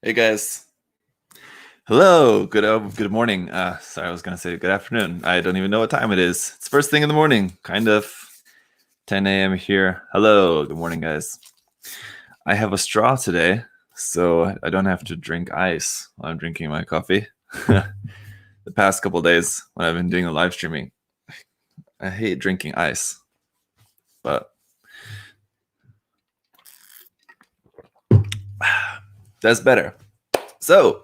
Hey guys. Hello. Good morning. Sorry, I was gonna say good afternoon. I don't even know what time it is. It's first thing in the morning, kind of 10 a.m. here. Hello. Good morning, guys. I have a straw today, so I don't have to drink ice while I'm drinking my coffee. The past couple days when I've been doing the live streaming, I hate drinking ice, but that's better. So,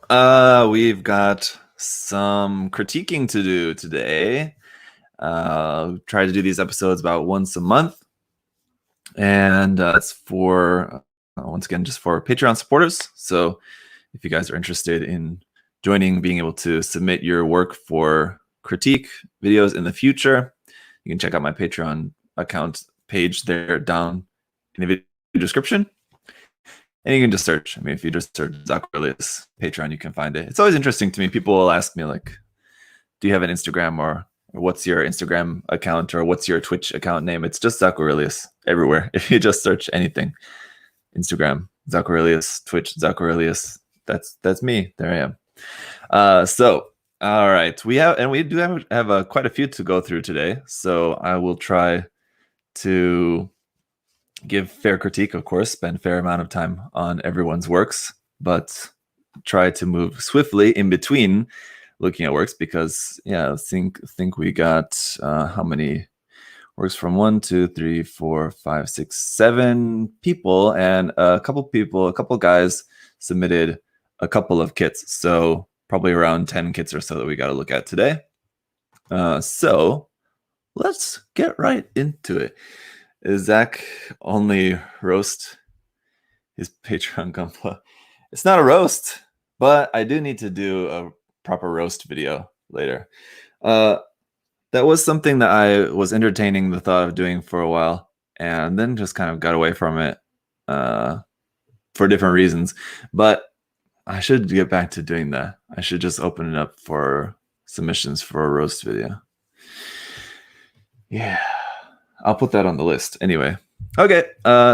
we've got some critiquing to do today. Try to do these episodes about once a month, and it's for once again just for Patreon supporters. So, if you guys are interested in joining, being able to submit your work for critique videos in the future, you can check out my Patreon account page there down in the video description. And you can just search. I mean, if you just search Zaku Kai's Patreon, you can find it. It's always interesting to me. People will ask me, like, do you have an Instagram or what's your Instagram account or what's your Twitch account name? It's just Zaku Aurelius everywhere. If you just search anything, Instagram, Zaku Aurelius, Twitch, Zaku Aurelius, that's me. There I am. So, all right. We do have quite a few to go through today. So I will try to give fair critique, of course, spend a fair amount of time on everyone's works, but try to move swiftly in between looking at works because, yeah, I think we got how many works from 1, 2, 3, 4, 5, 6, 7 people, and a couple guys submitted a couple of kits, so probably around 10 kits or so that we got to look at today. So let's get right into it. Is Zach only roast his Patreon Gunpla? It's not a roast, but I do need to do a proper roast video later. That was something that I was entertaining the thought of doing for a while, and then just kind of got away from it for different reasons. But I should get back to doing that. I should just open it up for submissions for a roast video. Yeah. I'll put that on the list anyway. Okay,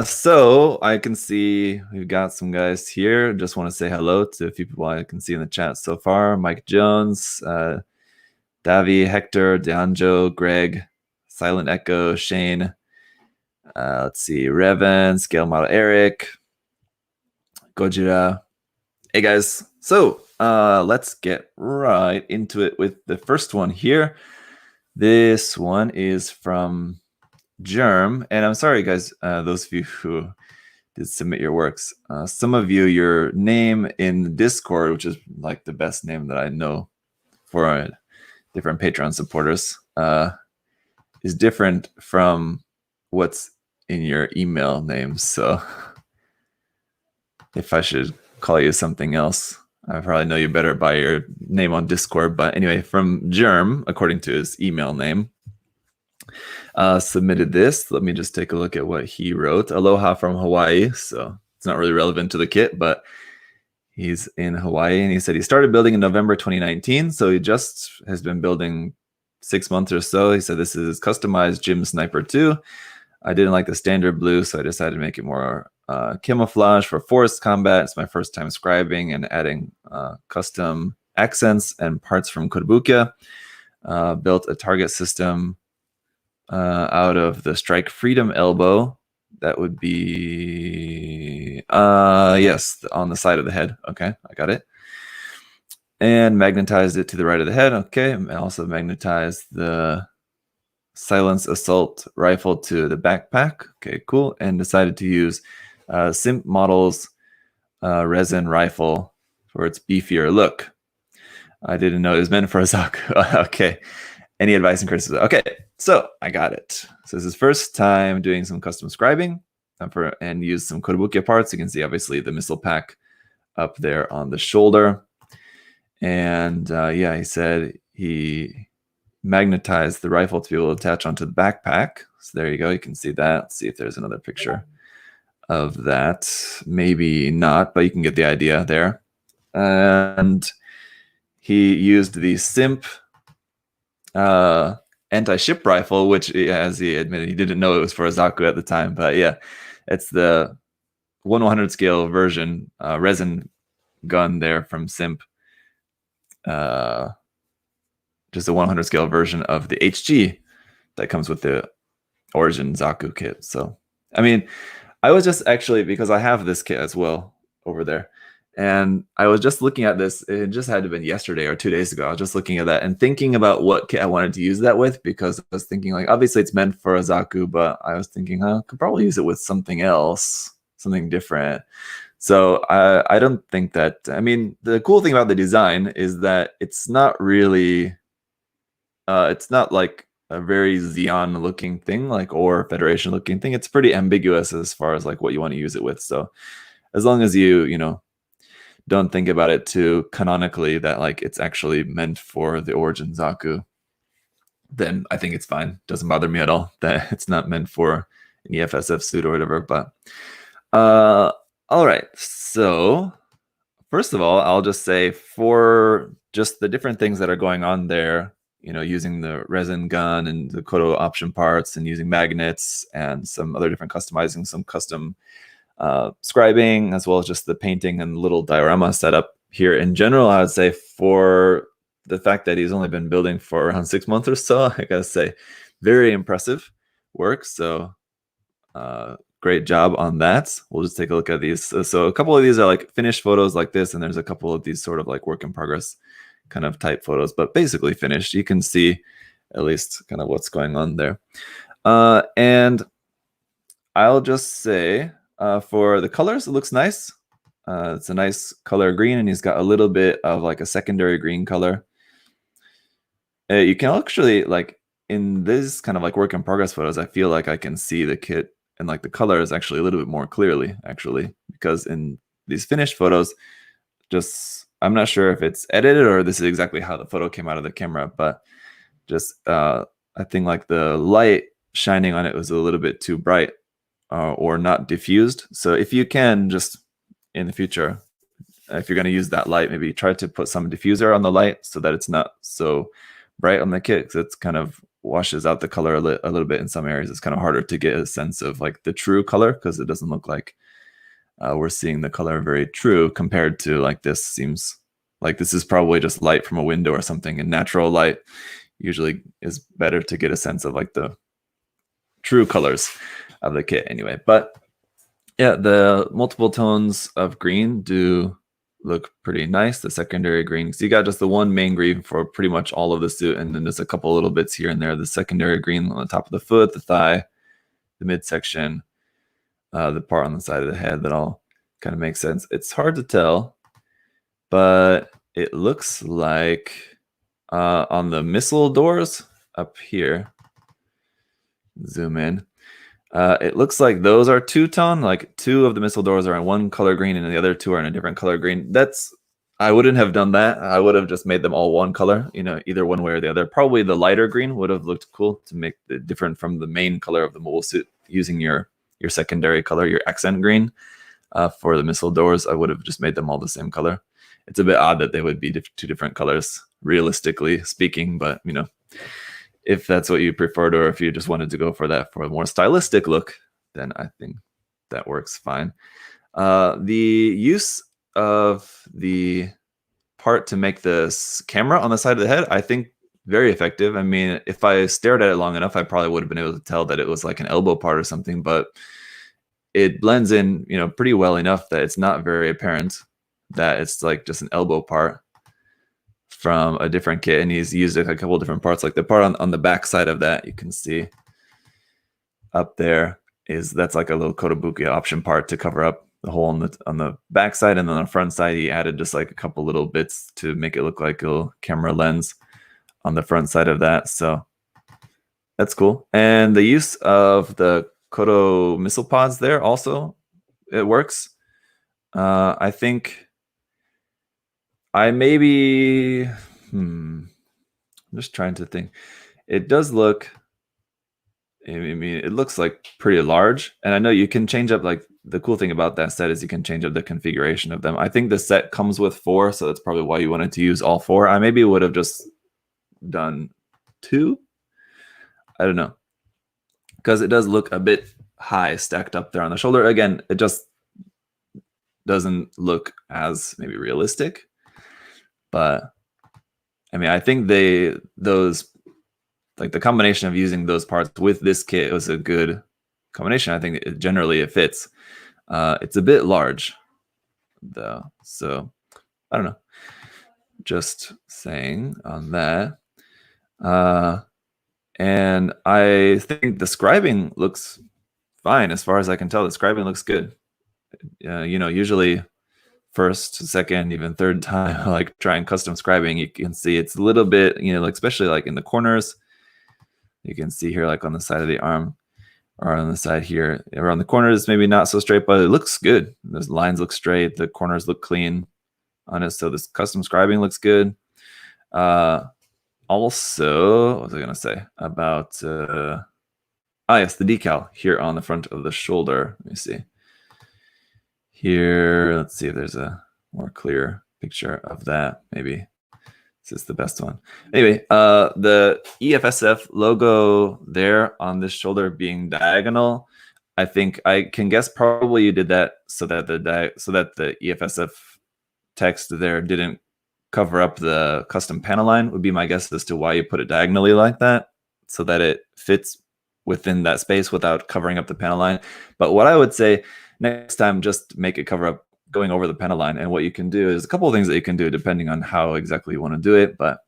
so I can see we've got some guys here. Just want to say hello to a few people I can see in the chat so far. Mike Jones, Davi, Hector, Deanjo, Greg, Silent Echo, Shane. Let's see, Revan, Scale Model Eric, Gojira. Hey guys, so let's get right into it with the first one here. This one is from Germ, and I'm sorry guys, those of you who did submit your works, some of you, your name in Discord, which is like the best name that I know for different Patreon supporters, is different from what's in your email name. So if I should call you something else, I probably know you better by your name on Discord. But anyway, from Germ, according to his email name, submitted this. Let me just take a look at what he wrote. Aloha from Hawaii. So it's not really relevant to the kit, but he's in Hawaii, and he said he started building in November 2019. So he just has been building 6 months or so. He said this is customized Jim Sniper 2. I didn't like the standard blue, so I decided to make it more camouflage for forest combat. It's my first time scribing and adding custom accents and parts from Kotobukiya. Built a target system out of the Strike Freedom elbow. That would be yes, on the side of the head. Okay, I got it. And magnetized it to the right of the head. Okay, and also magnetized the Silence Assault rifle to the backpack. Okay, cool. And decided to use Simp Models resin rifle for its beefier look. I didn't know it was meant for a Zaku. Okay. Any advice and criticism? Okay, so I got it. So this is his first time doing some custom scribing and used some Kotobukiya parts. You can see obviously the missile pack up there on the shoulder. And yeah, he said he magnetized the rifle to be able to attach onto the backpack. So there you go. You can see that. Let's see if there's another picture of that. Maybe not, but you can get the idea there. And he used the Simp anti-ship rifle, which, as he admitted, he didn't know it was for a Zaku at the time. But yeah, it's the 1/100 scale version, resin gun there from Simp. Just a 100 scale version of the HG that comes with the Origin Zaku kit. So, I mean, I was just actually, because I have this kit as well over there, and I was just looking at this. It just had to have been yesterday or 2 days ago. I was just looking at that and thinking about what kit I wanted to use that with, because I was thinking, like, obviously it's meant for a Zaku, but I was thinking I could probably use it with something else, something different. So I don't think that, I mean, the cool thing about the design is that it's not really, it's not like a very Xeon looking thing, like, or Federation looking thing. It's pretty ambiguous as far as like what you want to use it with. So as long as you know, don't think about it too canonically that like it's actually meant for the Origin Zaku, then I think it's fine. Doesn't bother me at all that it's not meant for an EFSF suit or whatever. But all right. So first of all, I'll just say for just the different things that are going on there, you know, using the resin gun and the Kodo option parts and using magnets and some other different customizing, some custom scribing, as well as just the painting and little diorama setup here in general, I would say for the fact that he's only been building for around 6 months or so, I gotta say, very impressive work. So great job on that. We'll just take a look at these. So a couple of these are like finished photos like this, and there's a couple of these sort of like work in progress kind of type photos, but basically finished. You can see at least kind of what's going on there. And I'll just say for the colors, it looks nice. It's a nice color green, and he's got a little bit of like a secondary green color. You can actually, like, in this kind of like work in progress photos, I feel like I can see the kit and like the colors actually a little bit more clearly, actually, because in these finished photos, just, I'm not sure if it's edited or this is exactly how the photo came out of the camera, but just I think like the light shining on it was a little bit too bright or not diffused. So if you can, just in the future, if you're going to use that light, maybe try to put some diffuser on the light so that it's not so bright on the kit, because it's kind of washes out the color a little bit in some areas. It's kind of harder to get a sense of like the true color, because it doesn't look like we're seeing the color very true compared to like this. Seems like this is probably just light from a window or something, and natural light usually is better to get a sense of like the true colors of the kit anyway. But yeah, the multiple tones of green do look pretty nice. The secondary green, so you got just the one main green for pretty much all of the suit, and then there's a couple little bits here and there. The secondary green on the top of the foot, the thigh, the midsection, the part on the side of the head, that all kind of makes sense. It's hard to tell, but it looks like on the missile doors up here, zoom in, it looks like those are two-tone, like two of the missile doors are in one color green and the other two are in a different color green. That's, I wouldn't have done that. I would have just made them all one color, you know, either one way or the other. Probably the lighter green would have looked cool to make it different from the main color of the mobile suit, using your secondary color, your accent green. For the missile doors, I would have just made them all the same color. It's a bit odd that they would be two different colors, realistically speaking, but you know, if that's what you preferred, or if you just wanted to go for that for a more stylistic look, then I think that works fine. The use of the part to make this camera on the side of the head, I think very effective. I mean, if I stared at it long enough, I probably would have been able to tell that it was like an elbow part or something, but it blends in, you know, pretty well enough that it's not very apparent that it's like just an elbow part from a different kit. And he's used a couple different parts, like the part on the back side of that, you can see up there, is that's like a little Kotobuki option part to cover up the hole on the back side, and then on the front side he added just like a couple little bits to make it look like a little camera lens on the front side of that. So that's cool. And the use of the Koto missile pods there also, it works. I think I maybe I'm just trying to think. It does look, I mean, it looks like pretty large, and I know you can change up, like, the cool thing about that set is you can change up the configuration of them. I think the set comes with 4, so that's probably why you wanted to use all 4. I maybe would have just done 2. I don't know, because it does look a bit high stacked up there on the shoulder. Again, it just doesn't look as maybe realistic. But I mean, I think those like the combination of using those parts with this kit was a good combination. I think generally it fits. It's a bit large though, so I don't know. Just saying on that. And I think the scribing looks fine as far as I can tell. The scribing looks good. Usually first, second, even third time, like trying custom scribing, you can see it's a little bit, like especially like in the corners. You can see here, like on the side of the arm or on the side here, around the corners, maybe not so straight, but it looks good. Those lines look straight. The corners look clean on it. So this custom scribing looks good. Also, what was I going to say about, yes, the decal here on the front of the shoulder. Let me see. Here, let's see if there's a more clear picture of that. Maybe this is the best one. Anyway, the EFSF logo there on this shoulder being diagonal, I think I can guess probably you did that so that the EFSF text there didn't cover up the custom panel line, would be my guess as to why you put it diagonally like that, so that it fits within that space without covering up the panel line. But what I would say, next time, just make it cover up going over the panel line. And what you can do is a couple of things that you can do depending on how exactly you want to do it. But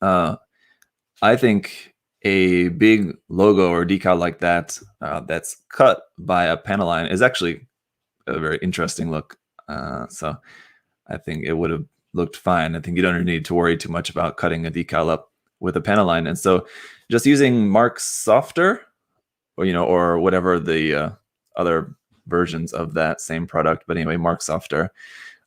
I think a big logo or decal like that that's cut by a panel line is actually a very interesting look. So I think it would have looked fine. I think you don't need to worry too much about cutting a decal up with a panel line. And so just using Mark Softer or whatever the other versions of that same product, but anyway, Mark Softer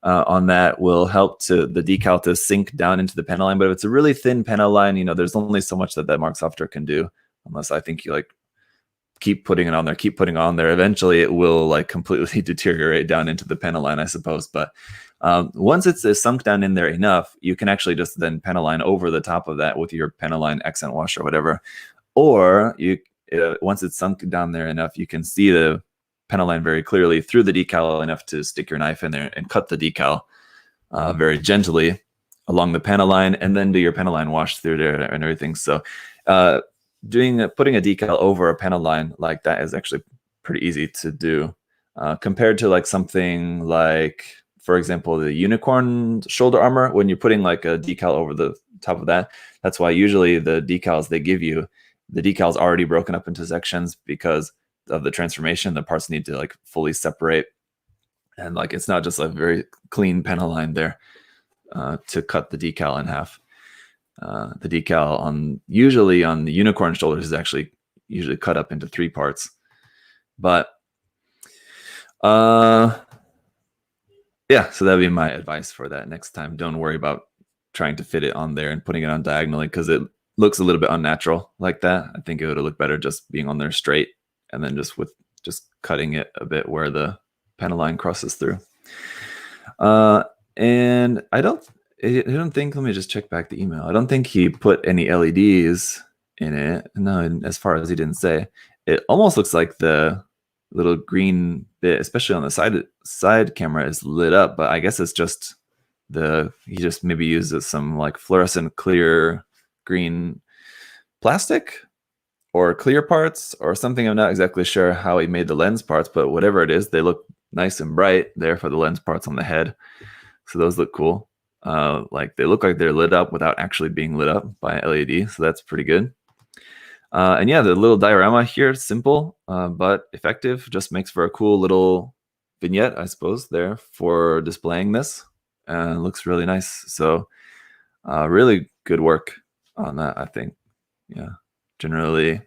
on that will help to the decal to sink down into the panel line. But if it's a really thin panel line, there's only so much that Mark Softer can do, unless I think you like keep putting it on there. Eventually it will like completely deteriorate down into the panel line, I suppose. But once it's sunk down in there enough, you can actually just then panel line over the top of that with your panel line accent wash or whatever. Or once it's sunk down there enough, you can see the panel line very clearly through the decal enough to stick your knife in there and cut the decal very gently along the panel line, and then do your panel line wash through there and everything. So putting a decal over a panel line like that is actually pretty easy to do compared to like something like, for example, the unicorn shoulder armor. When you're putting like a decal over the top of that, that's why usually the decals they give you, the decal's already broken up into sections because of the transformation. The parts need to like fully separate, and like it's not just a very clean panel line there to cut the decal in half. The decal usually on the unicorn shoulders is actually usually cut up into 3 parts. But yeah, so that'd be my advice for that next time. Don't worry about trying to fit it on there and putting it on diagonally, because it looks a little bit unnatural like that. I think it would have looked better just being on there straight, and then just cutting it a bit where the panel line crosses through. And I don't think, let me just check back the email. I don't think he put any LEDs in it. No, as far as he didn't say. It almost looks like the little green bit, especially on the side camera, is lit up, but I guess it's just he just maybe uses some like fluorescent clear green plastic or clear parts or something. I'm not exactly sure how he made the lens parts, but whatever it is, they look nice and bright there for the lens parts on the head. So those look cool. Like they look like they're lit up without actually being lit up by LED. So that's pretty good. And yeah, the little diorama here, simple but effective, just makes for a cool little vignette, I suppose, there for displaying this. And looks really nice. So really good work on that, I think. Yeah, generally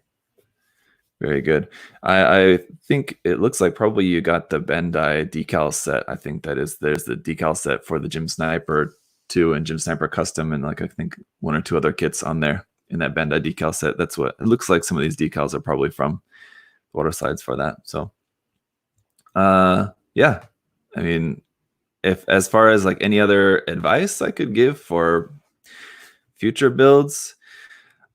very good. I think it looks like probably you got the Bandai decal set. I think there's the decal set for the Gym Sniper 2 and Gym Sniper Custom, and like I think 1 or 2 other kits on there in that Bandai decal set. That's what it looks like. Some of these decals are probably from water slides for that. So yeah, I mean, if as far as like any other advice I could give for future builds,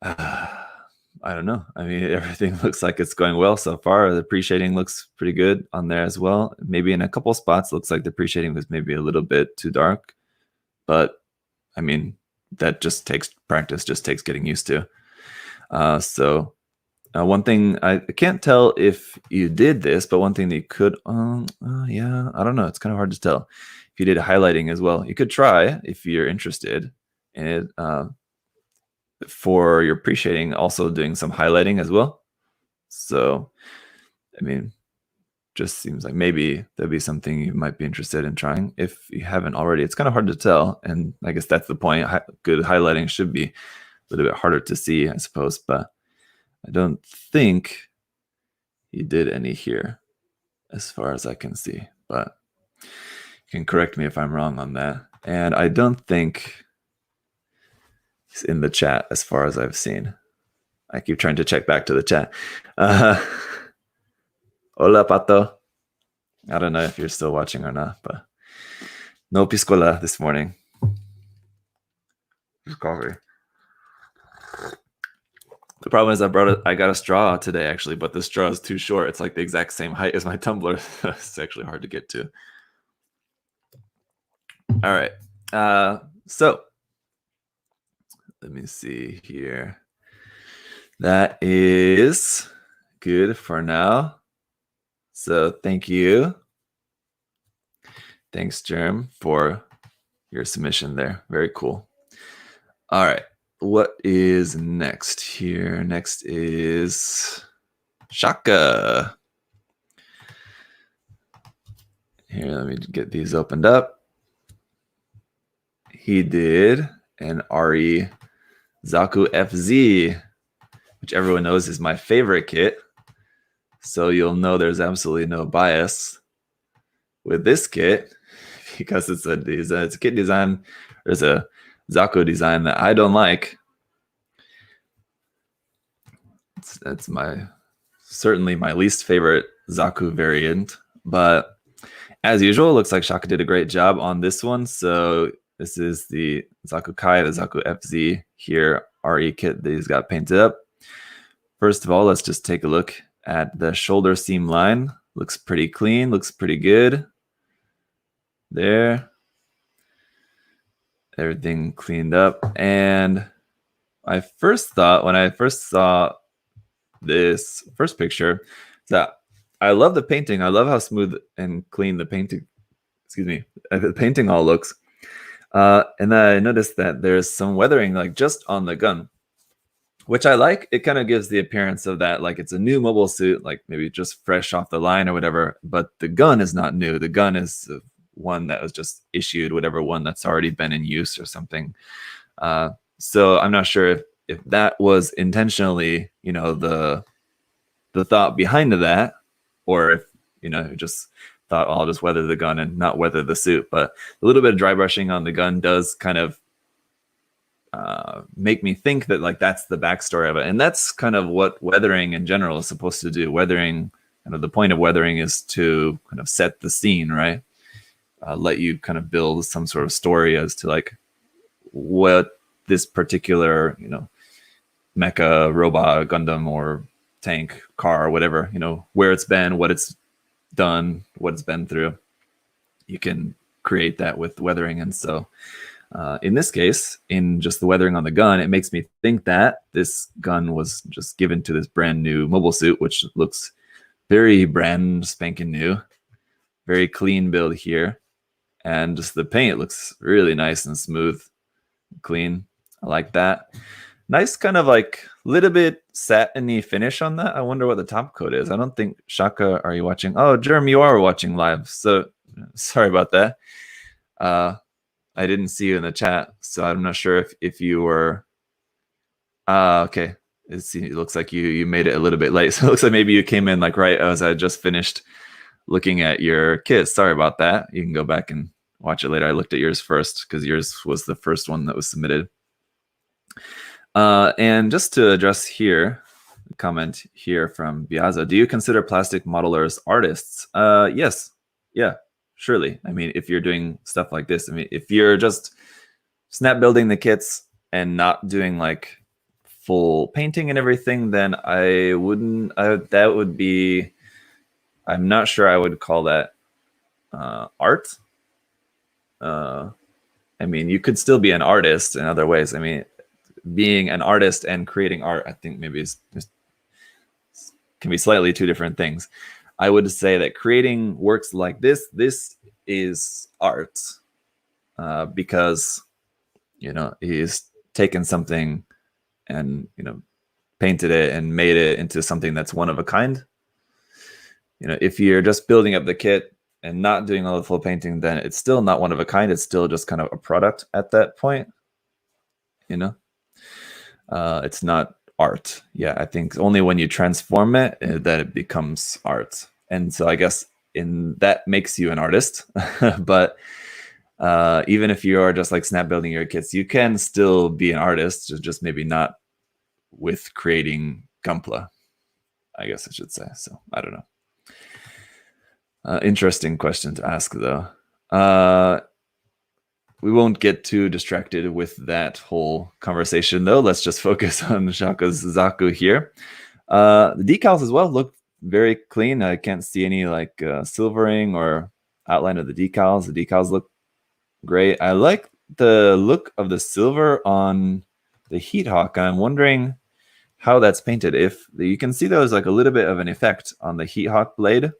I I don't know. I mean, everything looks like it's going well so far. The pre-shading looks pretty good on there as well. Maybe in a couple spots, looks like the pre-shading was maybe a little bit too dark. But, I mean, that just takes practice, just takes getting used to. So one thing, I can't tell if you did this, but one thing that you could, yeah, I don't know. It's kind of hard to tell. If you did highlighting as well, you could try if you're interested in it. For your pre-shading, also doing some highlighting as well. So, I mean, just seems like maybe there'd be something you might be interested in trying if you haven't already. It's kind of hard to tell, and I guess that's the point. Good highlighting should be a little bit harder to see, I suppose, but I don't think he did any here as far as I can see, but you can correct me if I'm wrong on that. And I don't think he's in the chat as far as I've seen. I keep trying to check back to the chat. Hola, Pato. I don't know if you're still watching or not, but no piscola this morning. Just coffee. The problem is I got a straw today, actually, but the straw is too short. It's like the exact same height as my tumbler. It's actually hard to get to. All right. So let me see here. That is good for now. So thank you. Thanks, Germ, for your submission there. Very cool. All right. What is next here? Next is Shaka. Here, let me get these opened up. He did an RE Zaku FZ, which everyone knows is my favorite kit. So you'll know there's absolutely no bias with this kit because it's a kit design. There's a Zaku design that I don't like. That's certainly my least favorite Zaku variant. But as usual, it looks like Shaka did a great job on this one. So this is the Zaku Kai, the Zaku FZ here, RE kit that he's got painted up. First of all, let's just take a look at the shoulder seam line. Looks pretty clean, looks pretty good. There. Everything cleaned up. And I first thought, when I first saw this first picture, that I love the painting. I love how smooth and clean the painting, the painting all looks. And then I noticed that there's some weathering like just on the gun, which I like. It kind of gives the appearance of that, like it's a new mobile suit, like maybe just fresh off the line or whatever. But the gun is not new. The gun is one that was just issued, whatever one that's already been in use or something. So I'm not sure if that was intentionally, the thought behind that, or if, just thought, I'll just weather the gun and not weather the suit. But a little bit of dry brushing on the gun does kind of make me think that like that's the backstory of it. And that's kind of what weathering in general is supposed to do. Weathering, the point of weathering is to kind of set the scene, right? Let you kind of build some sort of story as to like what this particular, mecha, robot, Gundam, or tank, car, whatever, where it's been, what it's done, what it's been through. You can create that with weathering. And so in this case, in just the weathering on the gun, it makes me think that this gun was just given to this brand new mobile suit, which looks very brand spanking new, very clean build here. And just the paint looks really nice and smooth, clean. I like that. Nice kind of like little bit satiny finish on that. I wonder what the top coat is. I don't think, Shaka, are you watching? Oh, Jerem, you are watching live. So sorry about that. I didn't see you in the chat, so I'm not sure if you were. Okay. It looks like you made it a little bit late. So it looks like maybe you came in like right as I just finished looking at your kit. Sorry about that. You can go back and watch it later. I looked at yours first because yours was the first one that was submitted. And just to address here, a comment here from Biaza, do you consider plastic modelers artists? Yes. Yeah, surely. I mean, if you're doing stuff like this, I mean, if you're just snap building the kits and not doing like full painting and everything, then I wouldn't. That would be. I'm not sure I would call that art. I mean, you could still be an artist in other ways. I mean, being an artist and creating art, I think maybe can be slightly two different things. I would say that creating works like this is art, because he's taken something and painted it and made it into something that's one of a kind. If you're just building up the kit and not doing all the full painting, then it's still not one of a kind. It's still just kind of a product at that point. It's not art. Yeah, I think only when you transform it that it becomes art. And so I guess that makes you an artist. But even if you are just like snap building your kits, you can still be an artist, just maybe not with creating Gunpla, I guess I should say. So I don't know. Interesting question to ask, though. We won't get too distracted with that whole conversation, though. Let's just focus on Shaka's Zaku here. The decals as well look very clean. I can't see any like silvering or outline of the decals. The decals look great. I like the look of the silver on the Heat Hawk. I'm wondering how that's painted. If you can see there's like a little bit of an effect on the Heat Hawk blade.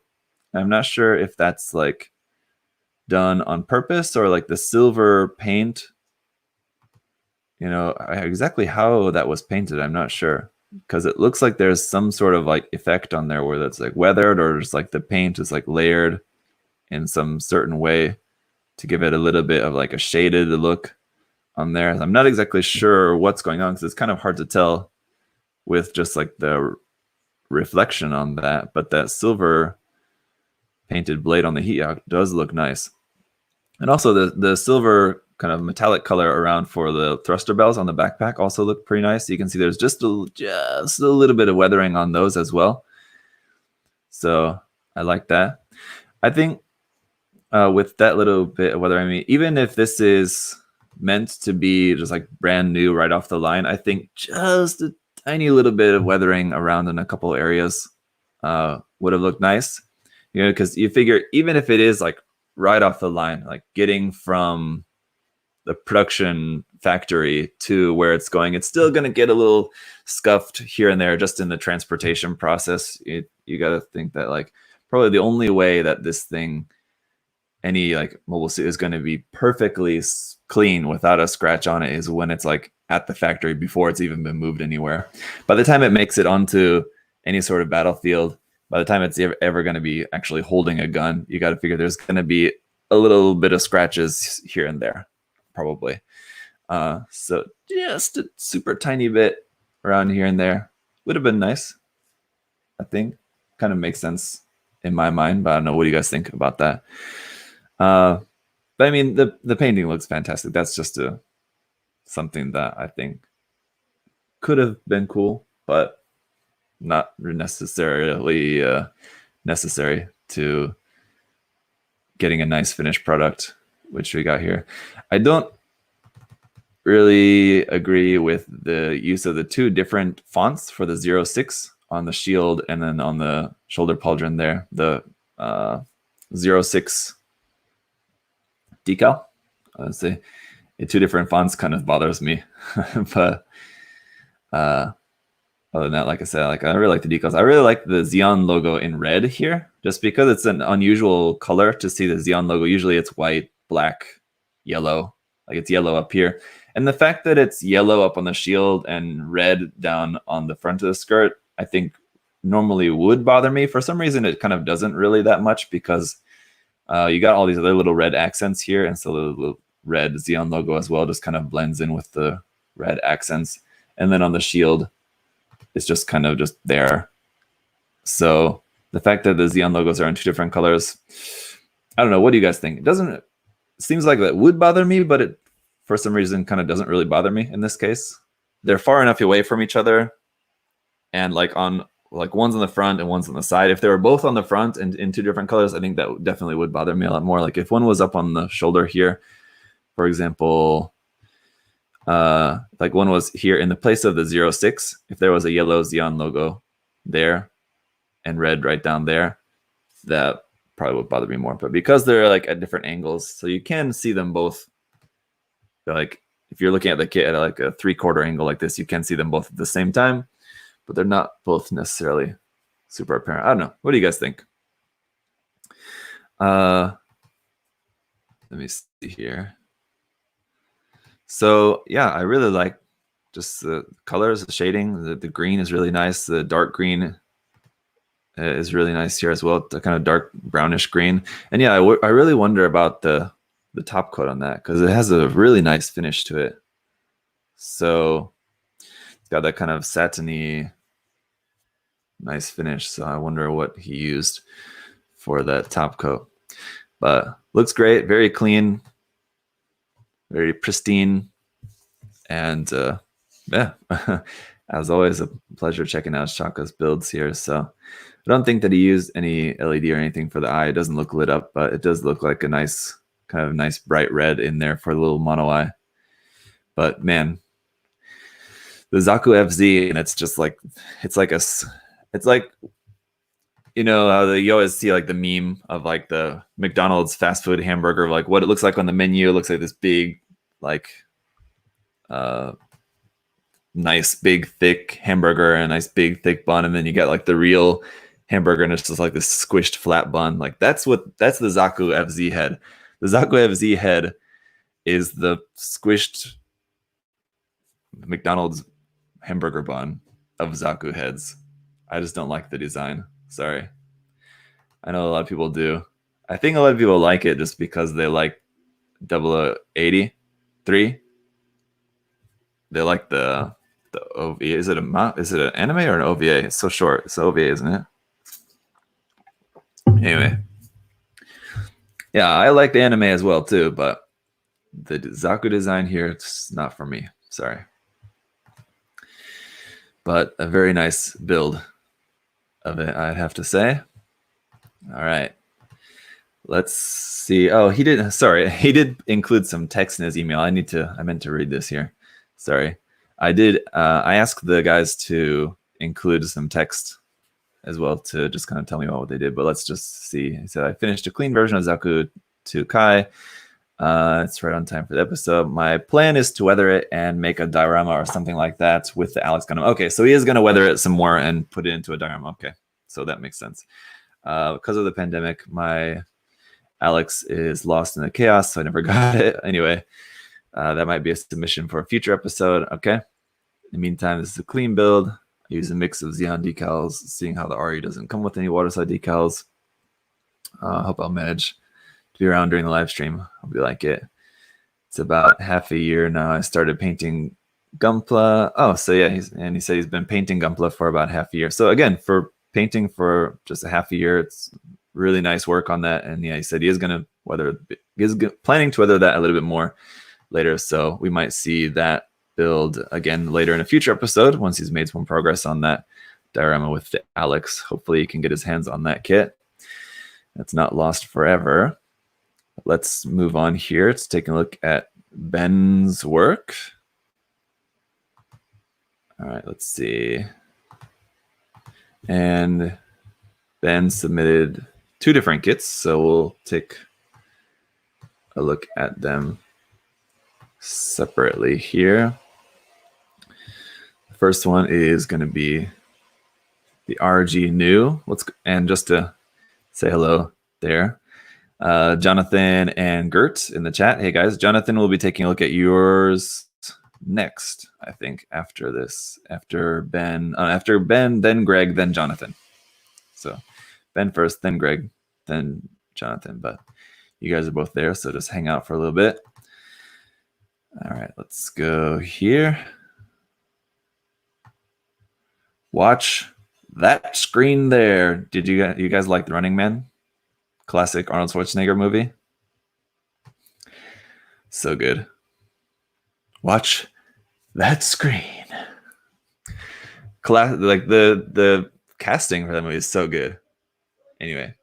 I'm not sure if that's like done on purpose or like the silver paint, exactly how that was painted. I'm not sure, because it looks like there's some sort of like effect on there where that's like weathered, or just like the paint is like layered in some certain way to give it a little bit of like a shaded look on there. I'm not exactly sure what's going on, because it's kind of hard to tell with just like the reflection on that, but that silver painted blade on the Heat Hawk does look nice. And also the silver kind of metallic color around for the thruster bells on the backpack also look pretty nice. You can see there's just a little bit of weathering on those as well. So I like that. I think with that little bit of weathering, even if this is meant to be just like brand new right off the line, I think just a tiny little bit of weathering around in a couple areas would have looked nice. Because you figure even if it is like right off the line, like getting from the production factory to where it's going, it's still going to get a little scuffed here and there just in the transportation process. You got to think that like probably the only way that this thing, any like mobile suit, is going to be perfectly clean without a scratch on it is when it's like at the factory before it's even been moved anywhere. By the time it makes it onto any sort of battlefield, by the time it's ever going to be actually holding a gun, you got to figure there's going to be a little bit of scratches here and there, probably. So just a super tiny bit around here and there would have been nice, I think. Kind of makes sense in my mind, but I don't know. What do you guys think about that? But I mean, the painting looks fantastic. That's just something that I think could have been cool, but not necessarily necessary to getting a nice finished product, which we got here. I don't really agree with the use of the two different fonts for the 06 on the shield and then on the shoulder pauldron there. The 06 decal, I'd say two different fonts kind of bothers me. But other than that, like I said, I really like the decals. I really like the Xeon logo in red here, just because it's an unusual color to see the Xeon logo. Usually it's white, black, yellow. Like it's yellow up here. And the fact that it's yellow up on the shield and red down on the front of the skirt, I think normally would bother me. For some reason, it kind of doesn't really that much, because you got all these other little red accents here. And so the little red Xeon logo as well just kind of blends in with the red accents. And then on the shield, it's just kind of just there. So the fact that the Xeon logos are in two different colors, I don't know. What do you guys think? It seems like that would bother me, but it, for some reason, kind of doesn't really bother me in this case. They're far enough away from each other, and like one's on the front and one's on the side. If they were both on the front and in two different colors, I think that definitely would bother me a lot more. Like if one was up on the shoulder here, for example, Like one was here in the place of the 06. If there was a yellow Xeon logo there and red right down there, that probably would bother me more. But because they're like at different angles, so you can see them both. Like if you're looking at the kit at like a 3/4 angle like this, you can see them both at the same time, but they're not both necessarily super apparent. I don't know. What do you guys think? Let me see here. So yeah, I really like just the colors, the shading. The green is really nice. The dark green is really nice here as well. The kind of dark brownish green. And yeah, I really wonder about the top coat on that because it has a really nice finish to it. So it's got that kind of satiny, nice finish. So I wonder what he used for that top coat. But looks great, very clean, very pristine, and yeah, as always, a pleasure checking out Shaka's builds here. So I don't think that he used any LED or anything for the eye. It doesn't look lit up, but it does look like a nice, kind of nice bright red in there for the little mono eye. But man, the Zaku FZ, and it's just like, it's like, you know how you always see like the meme of like the McDonald's fast food hamburger, like what it looks like on the menu. It looks like this big, like, nice big thick hamburger and a nice big thick bun, and then you get like the real hamburger and it's just like this squished flat bun. Like that's the Zaku FZ head. The Zaku FZ head is the squished McDonald's hamburger bun of Zaku heads. I just don't like the design. Sorry. I know a lot of people do. I think a lot of people like it just because they like 0083. They like the OVA. Is it an anime or an OVA? It's so short. It's OVA, isn't it? Anyway. Yeah, I like the anime as well too, but the Zaku design here, it's not for me. Sorry. But a very nice build of it, I'd have to say. All right. Let's see. Oh, he did include some text in his email. I meant to read this here. Sorry. I asked the guys to include some text as well to just kind of tell me about what they did, but let's just see. He said, I finished a clean version of Zaku Kai. It's right on time for the episode. My plan is to weather it and make a diorama or something like that with the Alex Gundam. Okay, so he is going to weather it some more and put it into a diorama. Okay, so that makes sense. Because of the pandemic, my Alex is lost in the chaos, so I never got it. Anyway, that might be a submission for a future episode. Okay. In the meantime, this is a clean build. I use a mix of Xeon decals, seeing how the RE doesn't come with any waterside decals. I hope I'll manage to be around during the live stream. Hope you like it. It's about half a year now. I started painting Gunpla. Oh, so yeah, he said he's been painting Gunpla for about half a year. So again, for painting for just a half a year, it's really nice work on that. And yeah, he said he is planning to weather that a little bit more later. So we might see that build again later in a future episode once he's made some progress on that diorama with the Alex. Hopefully he can get his hands on that kit. That's not lost forever. Let's move on here. Let's take a look at Ben's work. All right, let's see. And Ben submitted 2 different kits, so we'll take a look at them separately here. The first one is going to be the RG Nu. And just to say hello there, Jonathan and Gert in the chat. Hey guys, Jonathan will be taking a look at yours next, I think, after this. After Ben, then Greg, then Jonathan. So Ben first, then Greg, then Jonathan. But you guys are both there, so just hang out for a little bit. All right, let's go here. Watch that screen there. Did you guys like The Running Man? Classic Arnold Schwarzenegger movie. So good. Watch that screen. Like the casting for that movie is so good. Anyway,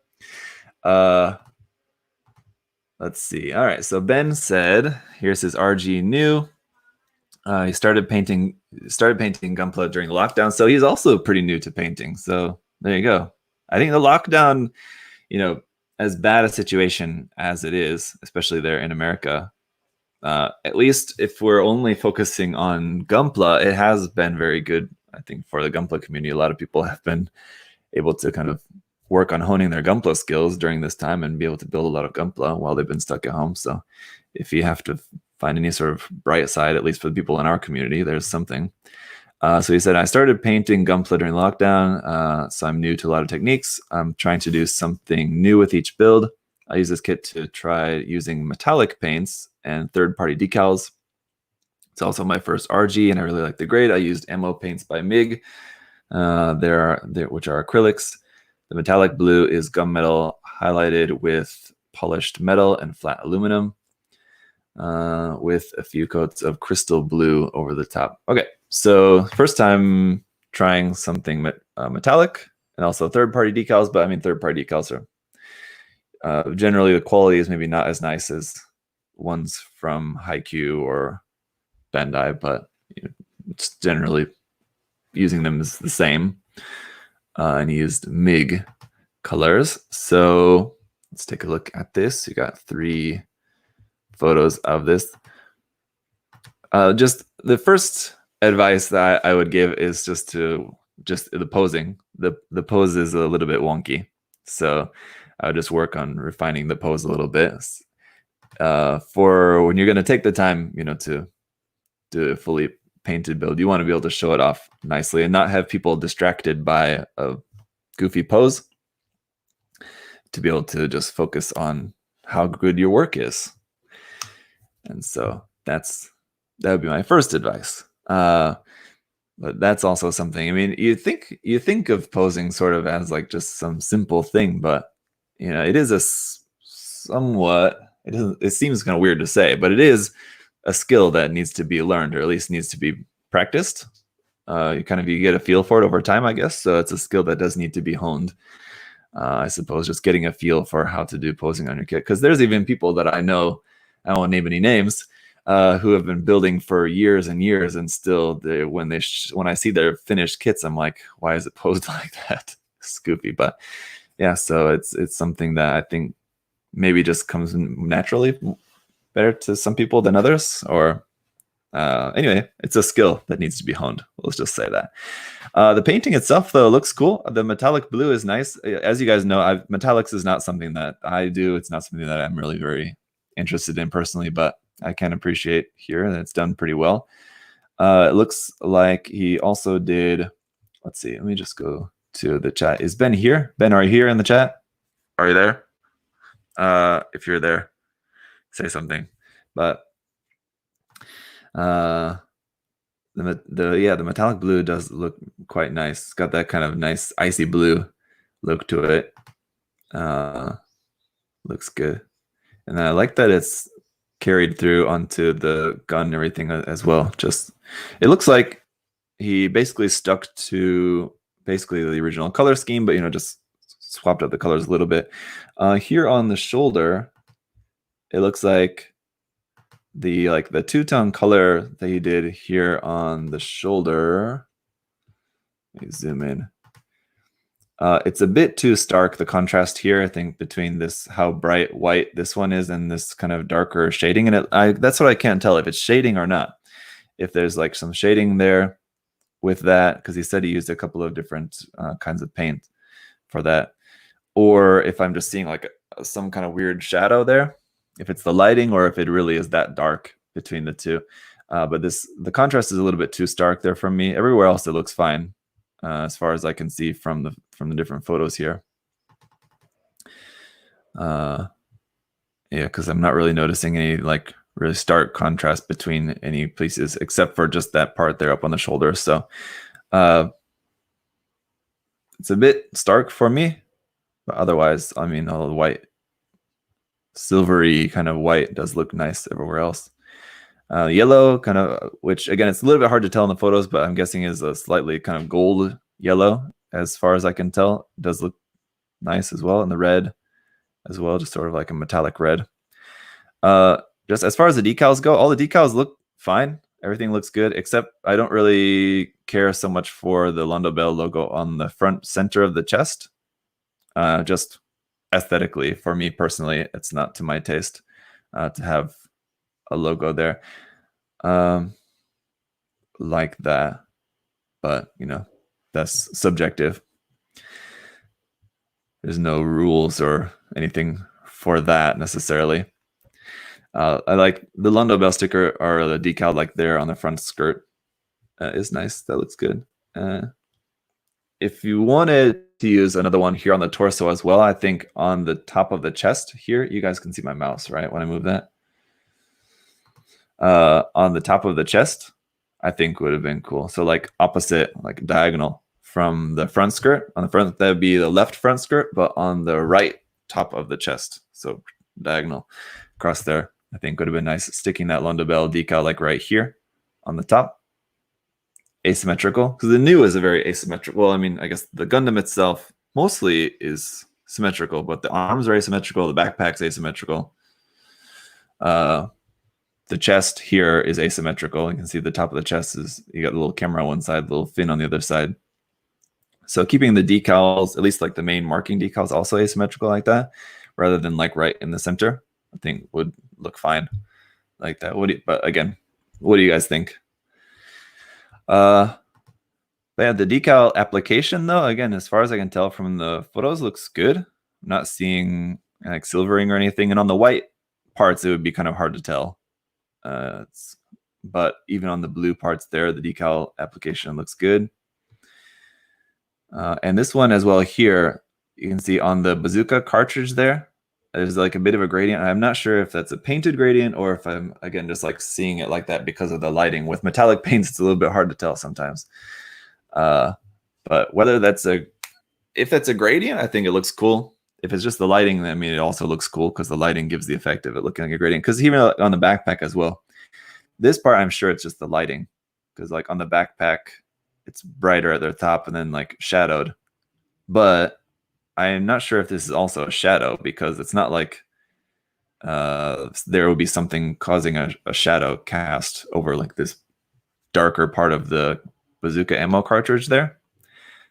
let's see. All right, so Ben said, here's his RG Nu. He started painting Gunpla during the lockdown, so he's also pretty new to painting. So there you go. I think the lockdown, as bad a situation as it is, especially there in America, at least if we're only focusing on Gunpla, it has been very good. I think for the Gunpla community, a lot of people have been able to kind of work on honing their Gunpla skills during this time and be able to build a lot of Gunpla while they've been stuck at home. So if you have to find any sort of bright side, at least for the people in our community, there's something. So he said, I started painting Gunpla during lockdown, so I'm new to a lot of techniques. I'm trying to do something new with each build. I use this kit to try using metallic paints and third-party decals. It's also my first RG, and I really like the grade. I used Ammo Paints by MIG, which are acrylics. The metallic blue is gunmetal highlighted with polished metal and flat aluminum, with a few coats of crystal blue over the top. Okay, so first time trying something metallic and also third-party decals, but I mean third-party decals are generally the quality is maybe not as nice as ones from Haikyuu or Bandai, but it's generally using them is the same. And he used MIG colors. So let's take a look at this. You got 3 photos of this. Just the first advice that I would give is just the posing. The pose is a little bit wonky, so I would just work on refining the pose a little bit. For when you're going to take the time, to do a fully painted build, you want to be able to show it off nicely and not have people distracted by a goofy pose, to be able to just focus on how good your work is. And so that would be my first advice. But that's also something, I mean, you think of posing sort of as like just some simple thing, but it is it seems kind of weird to say, but it is a skill that needs to be learned, or at least needs to be practiced. You get a feel for it over time, I guess. So it's a skill that does need to be honed. I suppose just getting a feel for how to do posing on your kit, because there's even people that I know, I won't name any names, who have been building for years and years, and still when I see their finished kits, I'm like, why is it posed like that? It's goofy. But yeah, so it's something that I think maybe just comes naturally better to some people than others, or anyway, it's a skill that needs to be honed. Let's just say that. The painting itself, though, looks cool. The metallic blue is nice. As you guys know, metallics is not something that I do. It's not something that I'm really very interested in personally, but I can appreciate here that it's done pretty well. It looks like he also did, let's see, let me just go to the chat. Is Ben here? Ben, are you here in the chat? Are you there? If you're there, say something. But the metallic blue does look quite nice. It's got that kind of nice icy blue look to it. Looks good. And I like that it's carried through onto the gun and everything as well. Just, it looks like he basically stuck to basically the original color scheme, but just swapped out the colors a little bit. Here on the shoulder, it looks like the two-tone color that he did here on the shoulder. Let me zoom in. It's a bit too stark, the contrast here, I think, between how bright white this one is and this kind of darker shading. And that's what I can't tell, if it's shading or not. If there's like some shading there with that, because he said he used a couple of different kinds of paint for that. Or if I'm just seeing like some kind of weird shadow there, if it's the lighting or if it really is that dark between the two. But the contrast is a little bit too stark there for me. Everywhere else it looks fine, as far as I can see from the different photos here. Yeah, because I'm not really noticing any like really stark contrast between any pieces, except for just that part there up on the shoulder. So it's a bit stark for me, but otherwise, I mean, all the white, silvery kind of white does look nice everywhere else. Yellow kind of, which again, it's a little bit hard to tell in the photos, but I'm guessing is a slightly kind of gold yellow, as far as I can tell. It does look nice as well. And the red as well, just sort of like a metallic red. Just as far as the decals go, all the decals look fine. everything looks good, except I don't really care so much for the Londo Bell logo on the front center of the chest. Just aesthetically, for me personally, it's not to my taste to have a logo there like that. But, you know, that's subjective. There's no rules or anything for that necessarily. I like the Londo Bell sticker or the decal like there on the front skirt is nice. That looks good. If you wanted to use another one here on the torso as well, I think on the top of the chest here, you guys can see my mouse, right? When I move that. On the top of the chest, I think would have been cool. So like opposite, like diagonal from the front skirt. On the front, that would be the left front skirt, but on the right top of the chest. So diagonal across there, I think would have been nice. Sticking that Londo Bell decal like right here on the top. Asymmetrical, because the Nu is a very asymmetrical. Well, I mean, I guess the Gundam itself mostly is symmetrical, but the arms are asymmetrical, the backpack's asymmetrical. The chest here is asymmetrical. You can see the top of the chest is, you got the little camera on one side, little fin on the other side. So keeping the decals, at least like the main marking decals, also asymmetrical like that, rather than like right in the center, I think would look fine like that. But again, what do you guys think? But yeah, the decal application though, again, as far as I can tell from the photos, looks good. I'm not seeing like silvering or anything, and on the white parts it would be kind of hard to tell. But even on the blue parts there, the decal application looks good. And this one as well here, you can see on the bazooka cartridge there's like a bit of a gradient. I'm not sure if that's a painted gradient or if I'm, again, just like seeing it like that because of the lighting. With metallic paints, it's a little bit hard to tell sometimes. But whether if that's a gradient, I think it looks cool. If it's just the lighting, I mean, it also looks cool because the lighting gives the effect of it looking like a gradient. Because even on the backpack as well, this part, I'm sure it's just the lighting. Because like on the backpack, it's brighter at the top and then like shadowed. But I'm not sure if this is also a shadow, because it's not like there will be something causing a shadow cast over like this darker part of the bazooka ammo cartridge there.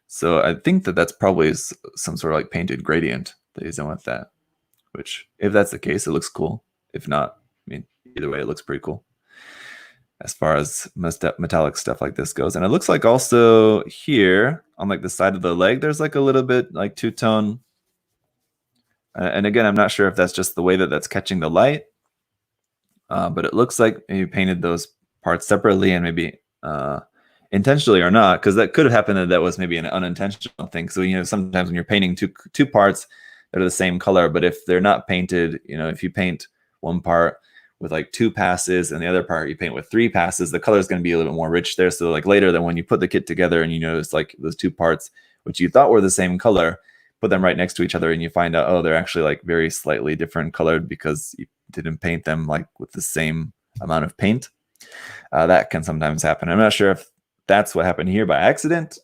So I think that's probably some sort of like painted gradient that he's done with that, which if that's the case, it looks cool. If not, I mean, either way, it looks pretty cool as far as metallic stuff like this goes. And it looks like also here on like the side of the leg, there's like a little bit like two-tone. And again, I'm not sure if that's just the way that's catching the light, but it looks like you painted those parts separately and maybe intentionally or not, because that could have happened that was maybe an unintentional thing. So, you know, sometimes when you're painting two parts that are the same color, but if they're not painted, you know, if you paint one part with like 2 passes and the other part you paint with 3 passes, the color is going to be a little bit more rich there. So like later, then when you put the kit together and you notice like those 2 parts, which you thought were the same color, put them right next to each other and you find out, oh, they're actually like very slightly different colored because you didn't paint them like with the same amount of paint. That can sometimes happen. I'm not sure if that's what happened here by accident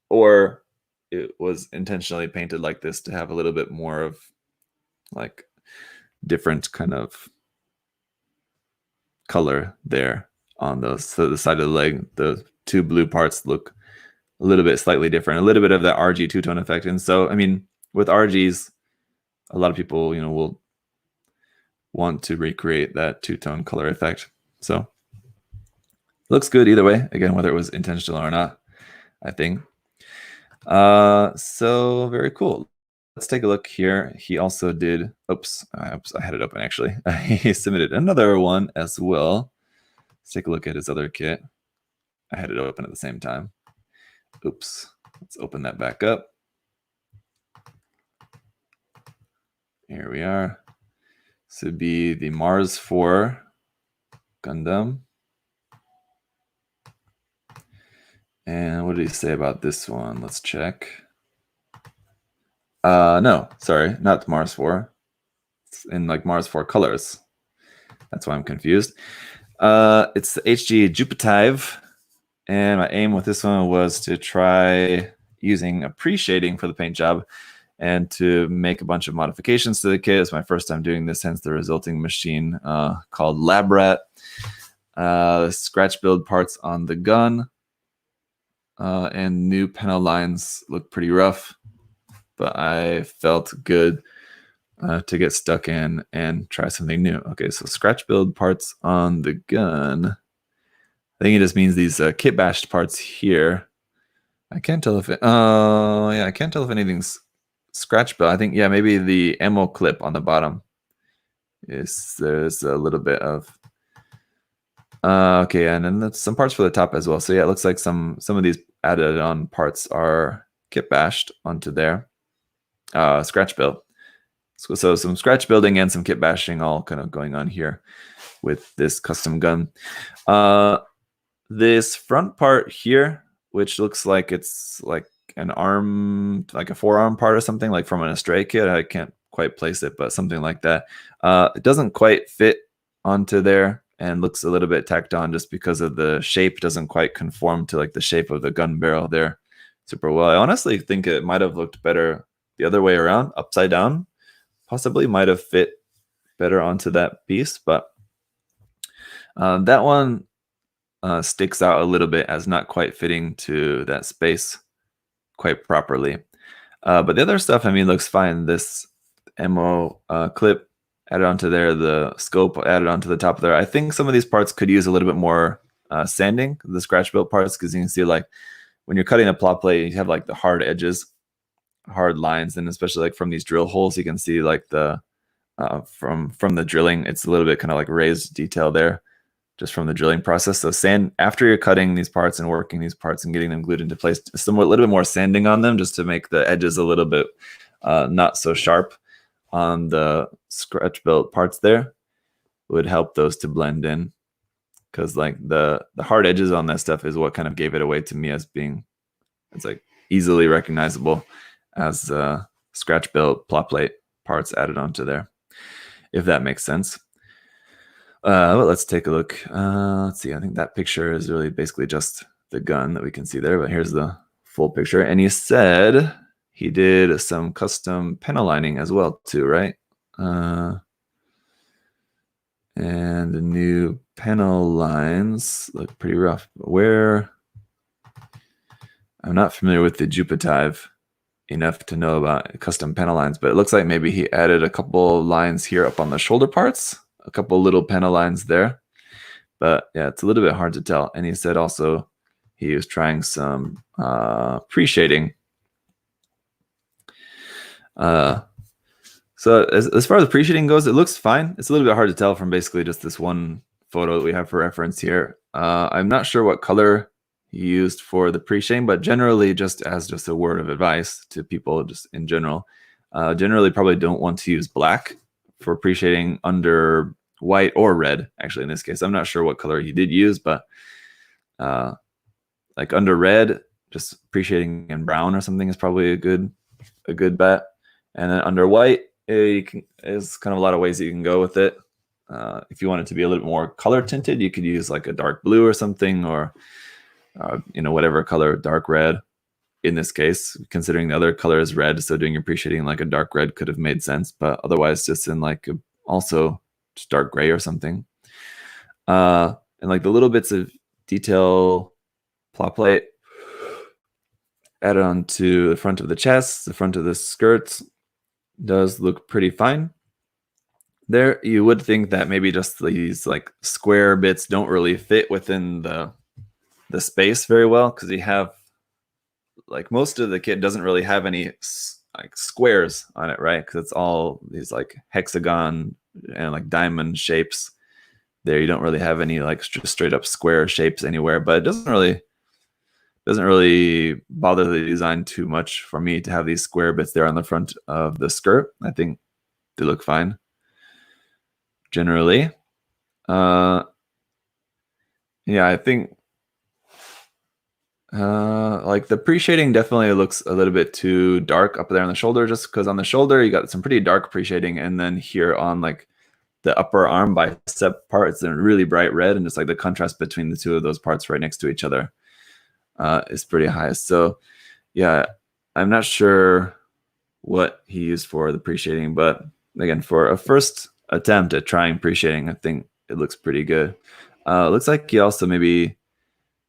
or it was intentionally painted like this to have a little bit more of like different kind of color there on those. So the side of the leg, the 2 blue parts look a little bit slightly different, a little bit of that RG two-tone effect. And so, I mean, with RGs, a lot of people, you know, will want to recreate that two-tone color effect. So looks good either way, again, whether it was intentional or not, I think. So very cool. Let's take a look here. He also did, oops, I had it open actually. He submitted another one as well. Let's take a look at his other kit. I had it open at the same time. Oops, let's open that back up. Here we are. This would be the Mars 4 Gundam. And what did he say about this one? Let's check. No, sorry, not Mars 4. It's in like Mars 4 colors. That's why I'm confused. It's the HG Jupitve. And my aim with this one was to try using a pre-shading for the paint job and to make a bunch of modifications to the kit. It's my first time doing this, hence the resulting machine called Labrat. Scratch build parts on the gun. And new panel lines look pretty rough, but I felt good to get stuck in and try something new. Okay, so scratch build parts on the gun. I think it just means these kit bashed parts here. I can't tell if it. Oh, yeah, I can't tell if anything's scratch build. I think, yeah, maybe the ammo clip on the bottom there's a little bit of. Okay, and then that's some parts for the top as well. So yeah, it looks like some of these added on parts are kit bashed onto there. Scratch build. So some scratch building and some kit bashing all kind of going on here with this custom gun. This front part here, which looks like it's like an arm, like a forearm part or something, like from an Astray kit. I can't quite place it, but something like that. It doesn't quite fit onto there and looks a little bit tacked on just because of the shape. Doesn't quite conform to like the shape of the gun barrel there super well. I honestly think it might have looked better the other way around, upside down. Possibly might have fit better onto that piece, but that one sticks out a little bit as not quite fitting to that space quite properly. But the other stuff, I mean, looks fine. This ammo clip added onto there, the scope added onto the top there. I think some of these parts could use a little bit more sanding, the scratch built parts, because you can see like when you're cutting a plot plate, you have like the hard edges, hard lines, and especially like from these drill holes, you can see like the from the drilling, it's a little bit kind of like raised detail there just from the drilling process. So sand after you're cutting these parts and working these parts and getting them glued into place, a little bit more sanding on them just to make the edges a little bit not so sharp on the scratch built parts there would help those to blend in, because like the hard edges on that stuff is what kind of gave it away to me as being, it's like easily recognizable as scratch built plot plate parts added onto there, if that makes sense. But let's take a look. Let's see. I think that picture is really basically just the gun that we can see there, but here's the full picture. And he said he did some custom panel lining as well too, right? And the new panel lines look pretty rough. Where I'm not familiar with the Jupitve enough to know about custom panel lines, but it looks like maybe he added a couple lines here up on the shoulder parts, a couple little panel lines there. But yeah, it's a little bit hard to tell. And he said also he was trying some pre-shading. So as far as the pre-shading goes, it looks fine. It's a little bit hard to tell from basically just this one photo that we have for reference here. I'm not sure what color he used for the pre-shading, but generally, just as just a word of advice to people just in general, generally probably don't want to use black for pre-shading under white or red. Actually, in this case, I'm not sure what color he did use, but like under red, just pre-shading in brown or something is probably a good bet. And then under white, there's kind of a lot of ways that you can go with it. If you want it to be a little bit more color tinted, you could use like a dark blue or something, or whatever color, dark red. In this case, considering the other color is red, so doing your pre-shading like a dark red could have made sense, but otherwise just in like also just dark gray or something. And like the little bits of detail plot plate added onto the front of the chest, the front of the skirts does look pretty fine. There, you would think that maybe just these like square bits don't really fit within the space very well, because you have like most of the kit doesn't really have any like squares on it, right? Because it's all these like hexagon and like diamond shapes. There, you don't really have any like just straight up square shapes anywhere. But it doesn't really bother the design too much for me to have these square bits there on the front of the skirt. I think they look fine generally. Yeah, I think like the pre-shading definitely looks a little bit too dark up there on the shoulder, just because on the shoulder you got some pretty dark pre-shading, and then here on like the upper arm bicep part, it's a really bright red, and just like the contrast between the two of those parts right next to each other is pretty high. So yeah, I'm not sure what he used for the pre-shading, but again, for a first attempt at trying pre-shading, I think it looks pretty good. Looks like he also maybe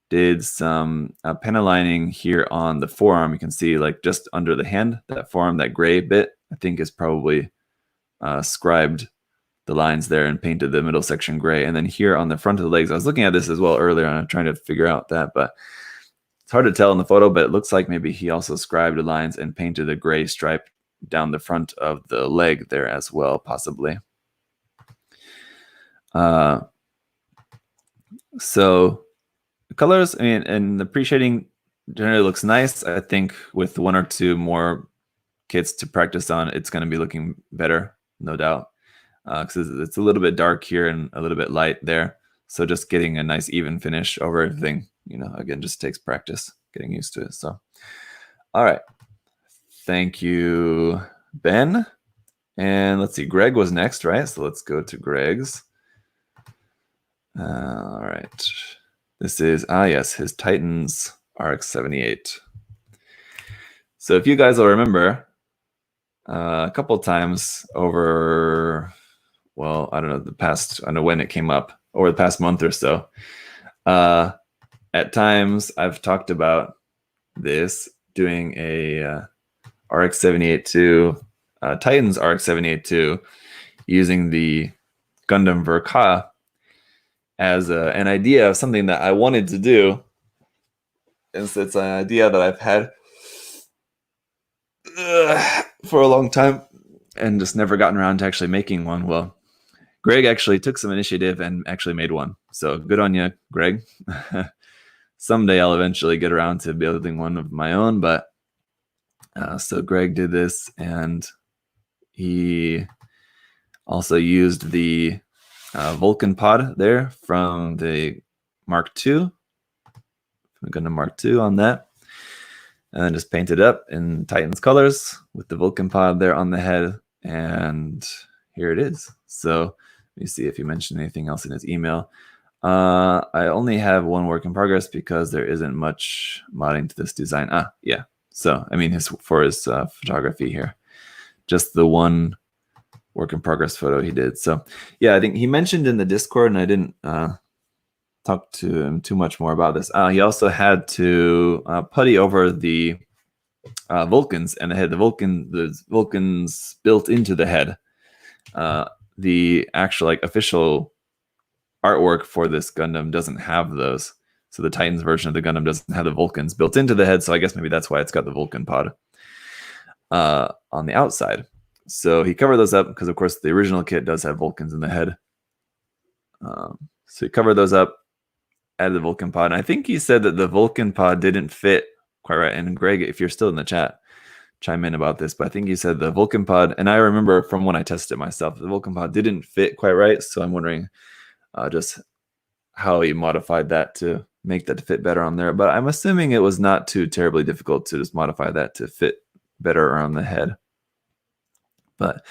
did some pen aligning here on the forearm. You can see like just under the hand, that forearm, that gray bit, I think is probably scribed the lines there and painted the middle section gray. And then here on the front of the legs, I was looking at this as well earlier and I'm trying to figure out that, but it's hard to tell in the photo, but it looks like maybe he also scribed the lines and painted a gray stripe down the front of the leg there as well, possibly. So the colors, I mean, and the pre-shading generally looks nice. I think with 1 or 2 more kits to practice on, it's going to be looking better, no doubt. Because it's a little bit dark here and a little bit light there. So just getting a nice even finish over everything, again, just takes practice, getting used to it. So, all right. Thank you, Ben. And let's see, Greg was next, right? So let's go to Greg's. All right. This is, yes, his Titans RX-78. So if you guys will remember, a couple times over, well, I don't know when it came up, over the past month or so. At times, I've talked about this, doing a RX-78-2, Titans RX-78-2, using the Gundam Verka as an idea of something that I wanted to do. And so it's an idea that I've had for a long time and just never gotten around to actually making one. Well, Greg actually took some initiative and actually made one. So good on you, Greg. Someday I'll eventually get around to building one of my own, but so Greg did this, and he also used the Vulcan pod there from the Mark II, from the Gundam Mark II on that, and then just painted up in Titans colors with the Vulcan pod there on the head, and here it is. So let me see if he mentioned anything else in his email. I only have one work in progress because there isn't much modding to this design. Yeah. So, I mean, for his photography here, just the one work in progress photo he did. So, yeah, I think he mentioned in the Discord, and I didn't talk to him too much more about this. He also had to putty over the Vulcans and the head. The Vulcans built into the head. The actual official artwork for this Gundam doesn't have those. So the Titans version of the Gundam doesn't have the Vulcans built into the head. So I guess maybe that's why it's got the Vulcan pod on the outside. So he covered those up because, of course, the original kit does have Vulcans in the head. So he covered those up, added the Vulcan pod. And I think he said that the Vulcan pod didn't fit quite right. And Greg, if you're still in the chat, chime in about this. But I think he said the Vulcan pod, and I remember from when I tested it myself, the Vulcan pod didn't fit quite right. So I'm wondering just how he modified that to make that fit better on there. But I'm assuming it was not too terribly difficult to just modify that to fit better around the head. But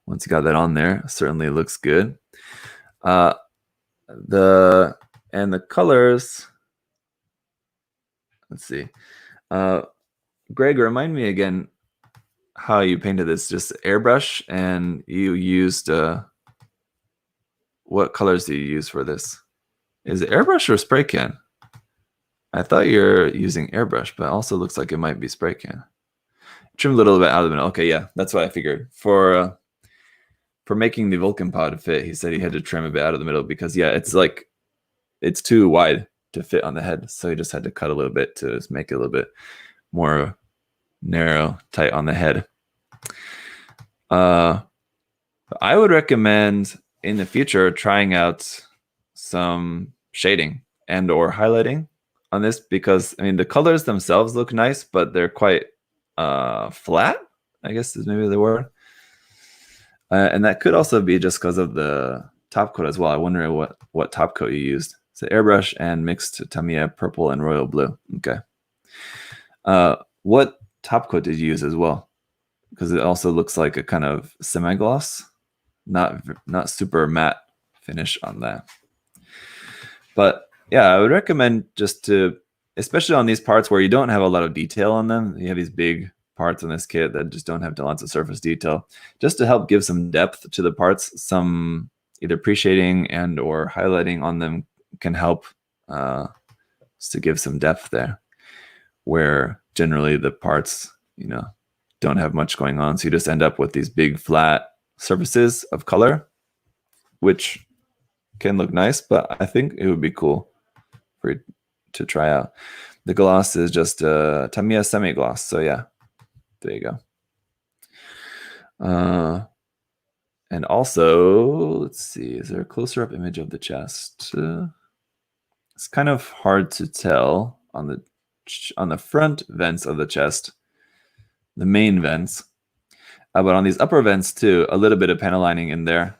once you got that on there, it certainly looks good. The colors, let's see. Greg, remind me again how you painted this. Just airbrush, and you used what colors do you use for this? Is it airbrush or spray can? I thought you're using airbrush, but it also looks like it might be spray can. Trim a little bit out of the middle. Okay, yeah, that's what I figured. For making the Vulcan pod fit, he said he had to trim a bit out of the middle because, yeah, it's too wide to fit on the head. So he just had to cut a little bit to just make it a little bit more narrow, tight on the head. I would recommend in the future trying out some shading and or highlighting on this because, I mean, the colors themselves look nice, but they're quite flat, I guess is maybe the word. And that could also be just because of the top coat as well. I wonder what top coat you used. So airbrush and mixed Tamiya purple and royal blue. Okay. What top coat did you use as well? Because it also looks like a kind of semi-gloss, not super matte finish on that. But yeah, I would recommend just to, especially on these parts where you don't have a lot of detail on them, you have these big parts on this kit that just don't have lots of surface detail, just to help give some depth to the parts, some either pre-shading and or highlighting on them can help to give some depth there, where generally the parts, don't have much going on. So you just end up with these big flat surfaces of color, which can look nice, but I think it would be cool for you to try out. The gloss is just a Tamiya semi-gloss. So yeah, there you go. And also, let's see, is there a closer up image of the chest? It's kind of hard to tell on the front vents of the chest, the main vents, but on these upper vents too, a little bit of panel lining in there.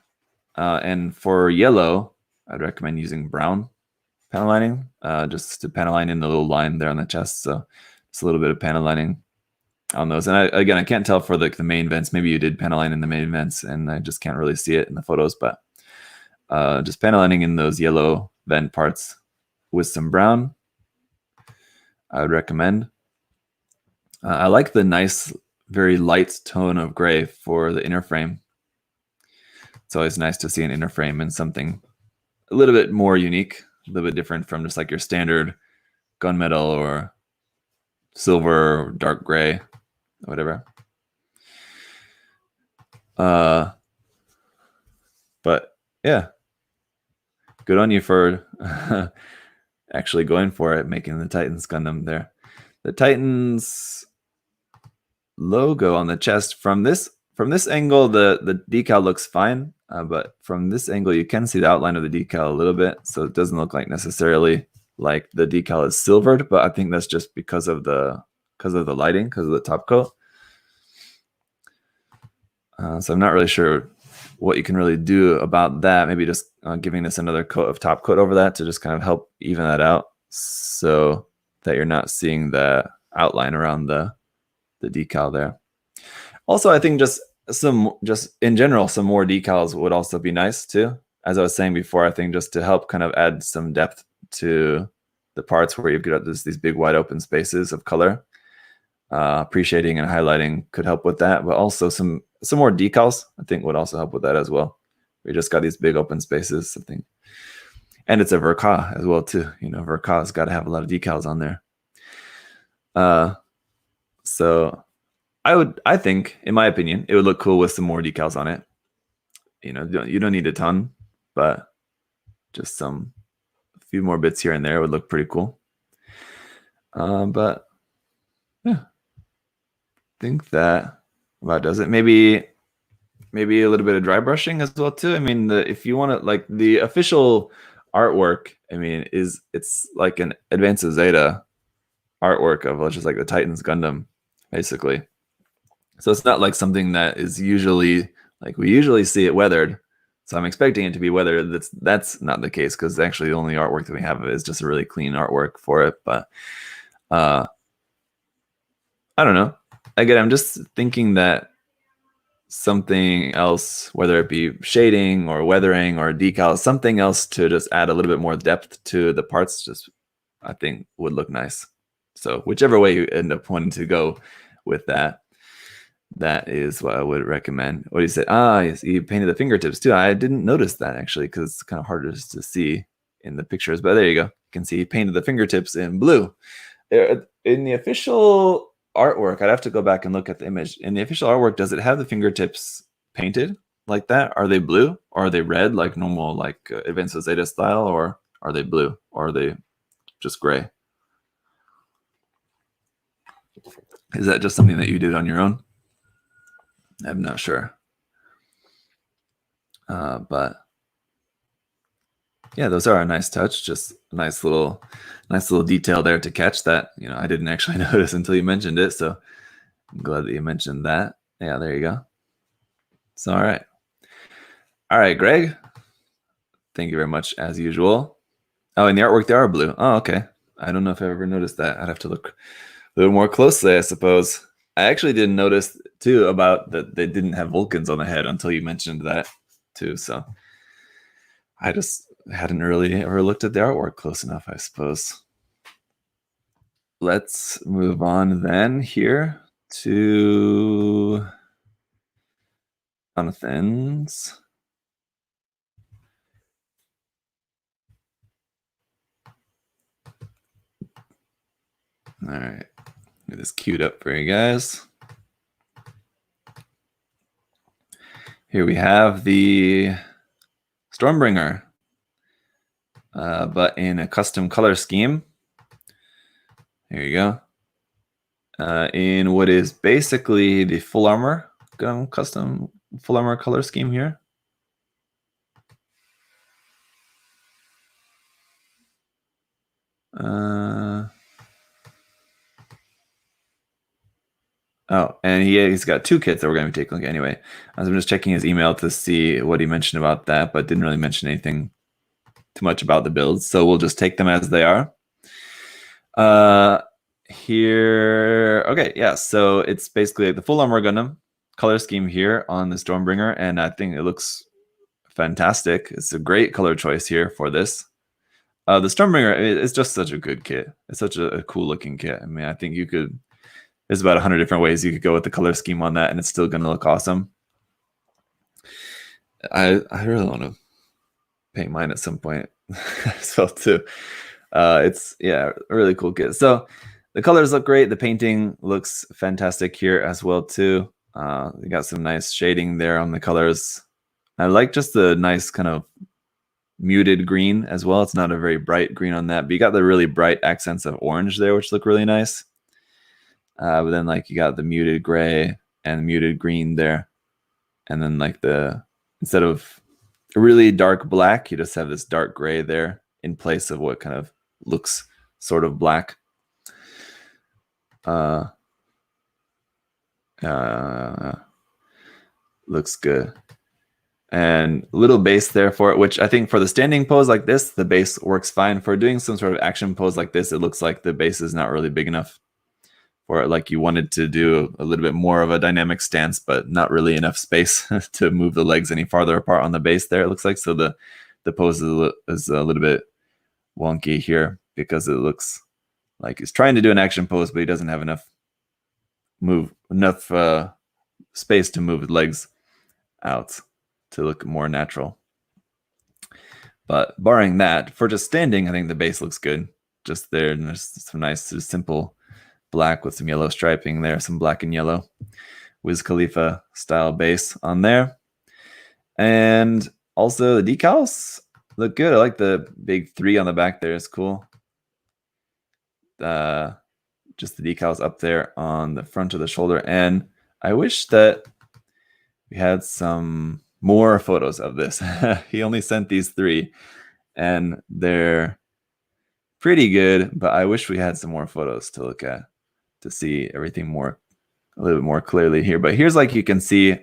And for yellow, I'd recommend using brown panel lining, just to panel line in the little line there on the chest. So just a little bit of panel lining on those. And I can't tell for the main vents. Maybe you did panel line in the main vents, and I just can't really see it in the photos. But just panel lining in those yellow vent parts with some brown, I would recommend. I like the nice, very light tone of gray for the inner frame. It's always nice to see an inner frame in something a little bit more unique, a little bit different from just like your standard gunmetal or silver or dark gray or whatever. But yeah, good on you for actually going for it, making the Titans Gundam there. The Titans logo on the chest, from this angle, the decal looks fine, but from this angle you can see the outline of the decal a little bit, so it doesn't look like necessarily like the decal is silvered, but I think that's just because of the lighting, because of the top coat. So I'm not really sure what you can really do about that. Maybe just giving this another coat of top coat over that to just kind of help even that out, so that you're not seeing the outline around the decal there. Also, I think just in general, some more decals would also be nice too. As I was saying before, I think just to help kind of add some depth to the parts where you've got these big wide open spaces of color. Appreciating and highlighting could help with that, but also some more decals I think would also help with that as well. We just got these big open spaces, I think. And it's a Verka as well too. Verka's got to have a lot of decals on there. So I think, in my opinion, it would look cool with some more decals on it. You don't need a ton, but just a few more bits here and there would look pretty cool. But yeah, I think that about does it. Maybe a little bit of dry brushing as well too. I mean, if you want to, like, the official artwork, I mean, it's like an Advanced Zeta artwork of just like the Titans Gundam, basically. So it's not like something that is usually, like, we usually see it weathered. So I'm expecting it to be weathered. That's not the case, because actually the only artwork that we have is just a really clean artwork for it. But I don't know. Again, I'm just thinking that something else, whether it be shading or weathering or decal, something else to just add a little bit more depth to the parts, just I think would look nice. So whichever way you end up wanting to go with that, that is what I would recommend. What do you say? Yes, you painted the fingertips too. I didn't notice that actually, because it's kind of harder to see in the pictures, but there you go. You can see he painted the fingertips in blue. In the official artwork, I'd have to go back and look at the image. In the official artwork, does it have the fingertips painted like that? Are they blue, or are they red like normal, like Advanced Zeta style, or are they blue, or are they just gray? Is that just something that you did on your own? I'm not sure. But yeah, those are a nice touch. Just a nice little detail there to catch that. I didn't actually notice until you mentioned it. So I'm glad that you mentioned that. Yeah, there you go. So, all right, Greg. Thank you very much, as usual. Oh, in the artwork, they are blue. Oh, okay. I don't know if I ever noticed that. I'd have to look a little more closely, I suppose. I actually didn't notice, too, about that they didn't have Vulcans on the head until you mentioned that, too. So I just hadn't really ever looked at the artwork close enough, I suppose. Let's move on then here to Jonathans. All right, get this queued up for you guys. Here we have the Stormbringer, but in a custom color scheme. Here you go. In what is basically the full armor custom full armor color scheme here. Oh, and he's got 2 kits that we're going to be taking a look at anyway. I'm just checking his email to see what he mentioned about that, but didn't really mention anything too much about the builds. So we'll just take them as they are. Here, okay, yeah. So it's basically like the full armor Gundam color scheme here on the Stormbringer, and I think it looks fantastic. It's a great color choice here for this. The Stormbringer is just such a good kit. It's such a cool looking kit. I mean, I think you could. There's about 100 different ways you could go with the color scheme on that, and it's still going to look awesome. I really want to paint mine at some point as well too. It's a really cool kit. So the colors look great. The painting looks fantastic here as well too. You got some nice shading there on the colors. I like just the nice kind of muted green as well. It's not a very bright green on that, but you got the really bright accents of orange there, which look really nice. But then like you got the muted gray and muted green there. And then like instead of a really dark black, you just have this dark gray there in place of what kind of looks sort of black. Looks good. And a little base there for it, which I think for the standing pose like this, the base works fine. For doing some sort of action pose like this, it looks like the base is not really big enough for it. Like you wanted to do a little bit more of a dynamic stance, but not really enough space to move the legs any farther apart on the base there, it looks like. So the pose is a little bit wonky here because it looks like he's trying to do an action pose, but he doesn't have enough space to move his legs out to look more natural. But barring that, for just standing, I think the base looks good. Just there, and there's some nice, simple black with some yellow striping there, some black and yellow Wiz Khalifa style base on there. And also the decals look good. I like the big 3 on the back there. It's cool. Just the decals up there on the front of the shoulder. And I wish that we had some more photos of this. He only sent these 3 and they're pretty good, but I wish we had some more photos to look at to see everything a little bit more clearly here. But here's like you can see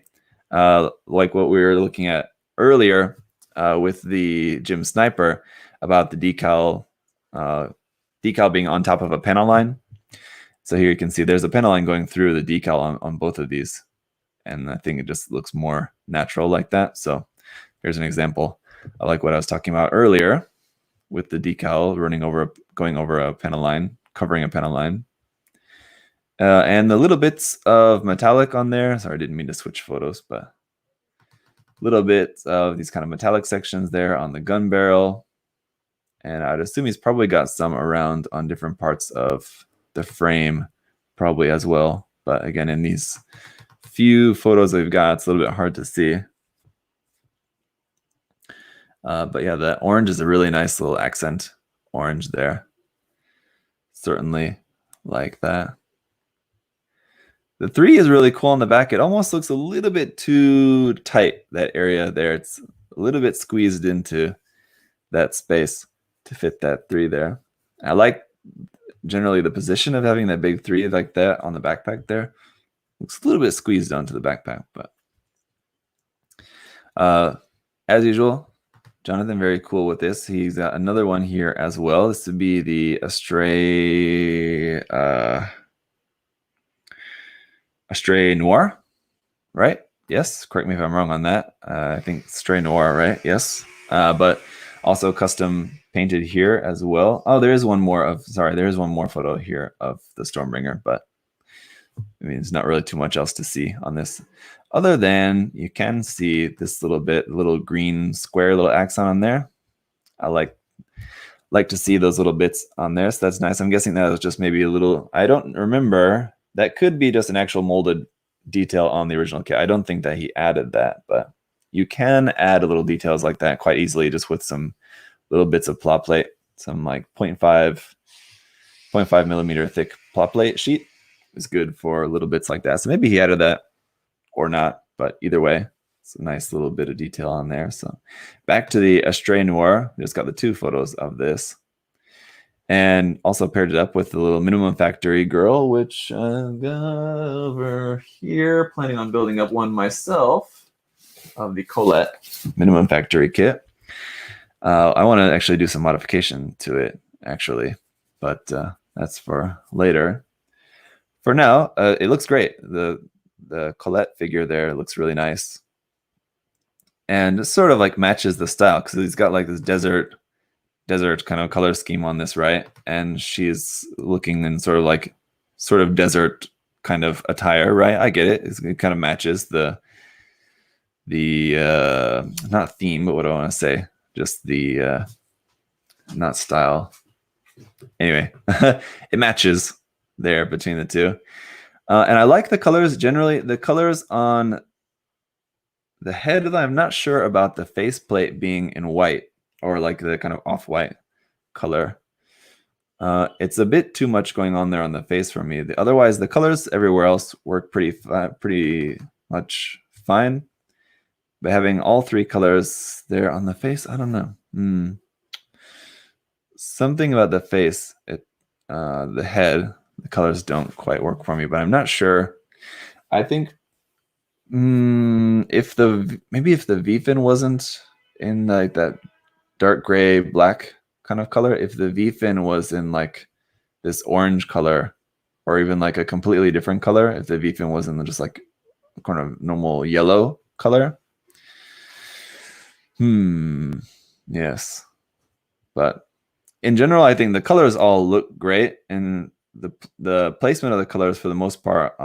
like what we were looking at earlier with the Jim Sniper about the decal being on top of a panel line. So here you can see there's a panel line going through the decal on both of these. And I think it just looks more natural like that. So here's an example. I like what I was talking about earlier with the decal going over a panel line, covering a panel line. And the little bits of metallic on there. Sorry, I didn't mean to switch photos, but little bits of these kind of metallic sections there on the gun barrel. And I'd assume he's probably got some around on different parts of the frame probably as well. But again, in these few photos we've got, it's a little bit hard to see. But yeah, the orange is a really nice little accent orange there. Certainly like that. The 3 is really cool on the back. It almost looks a little bit too tight, that area there. It's a little bit squeezed into that space to fit that 3 there. I like generally the position of having that big 3 like that on the backpack there. Looks a little bit squeezed onto the backpack, but as usual, Jonathan very cool with this. He's got another one here as well. This would be the Astray Noir, right? Yes, correct me if I'm wrong on that. I think Astray Noir, right? Yes, but also custom painted here as well. Oh, there is one more photo here of the Stormbringer, but I mean, there's not really too much else to see on this, other than you can see this little green square, little accent on there. I like like to see those little bits on there, so that's nice. I'm guessing that was just maybe a little, I don't remember, that could be just an actual molded detail on the original kit. I don't think that he added that, but you can add little details like that quite easily just with some little bits of plot plate, some like 0.5 millimeter thick plot plate sheet is good for little bits like that. So maybe he added that or not, but either way, it's a nice little bit of detail on there. So back to the Astray Noir. We just got the 2 photos of this. And also paired it up with the little Minimum Factory girl, which I've got over here. Planning on building up one myself of the Colette Minimum Factory kit. I want to actually do some modification to it, actually. But that's for later. For now, it looks great. The Colette figure there looks really nice. And it sort of like matches the style because he's got like this desert kind of color scheme on this, right? And she's looking in sort of desert kind of attire, right? I get it. It kind of matches the not theme, but what do I want to say? Just the not style. Anyway, it matches there between the two. And I like the colors generally. The colors on the head, I'm not sure about the faceplate being in white or like the kind of off-white color. It's a bit too much going on there on the face for me. Otherwise, the colors everywhere else work pretty much fine. But having all 3 colors there on the face, I don't know. Something about the face, the head, the colors don't quite work for me, but I'm not sure. I think if the V-fin wasn't in like that dark gray black kind of color, if the V-fin was in like this orange color or even like a completely different color, if the V-fin was in just like kind of normal yellow color. Yes. But in general, I think the colors all look great, and the placement of the colors for the most part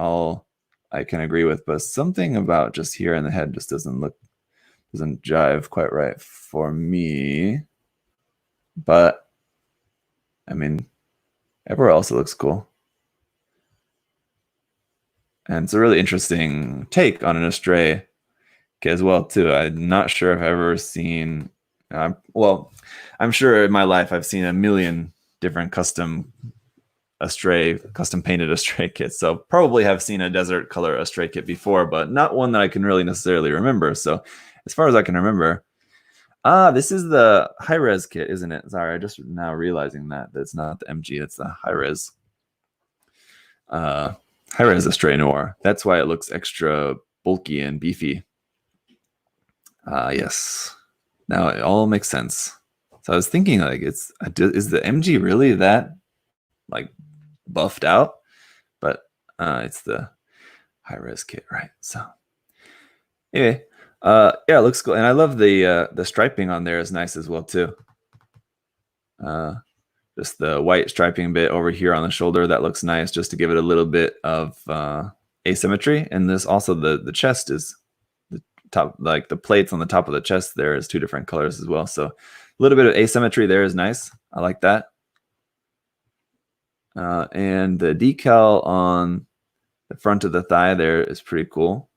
I can agree with, but something about just here in the head just doesn't jive quite right for me. But I mean, everywhere else it looks cool. And it's a really interesting take on an Astray kit as well, too. I'm not sure if I've ever seen, well, I'm sure in my life I've seen a million different custom painted Astray kits. So probably have seen a desert color Astray kit before, but not one that I can really necessarily remember. So as far as I can remember, this is the high-res kit, isn't it? Sorry, I just now realizing that it's not the MG, it's the high-res. High-res Astray Noir. That's why it looks extra bulky and beefy. Yes. Now it all makes sense. So I was thinking, like, is the MG really that like buffed out? But it's the high-res kit, right? So anyway, yeah, it looks cool, and I love the striping on there is nice as well too. Just the white striping bit over here on the shoulder, that looks nice, just to give it a little bit of asymmetry. And this also the chest is the top, like the plates on the top of the chest there is 2 different colors as well. So a little bit of asymmetry there is nice. I like that. And the decal on the front of the thigh there is pretty cool.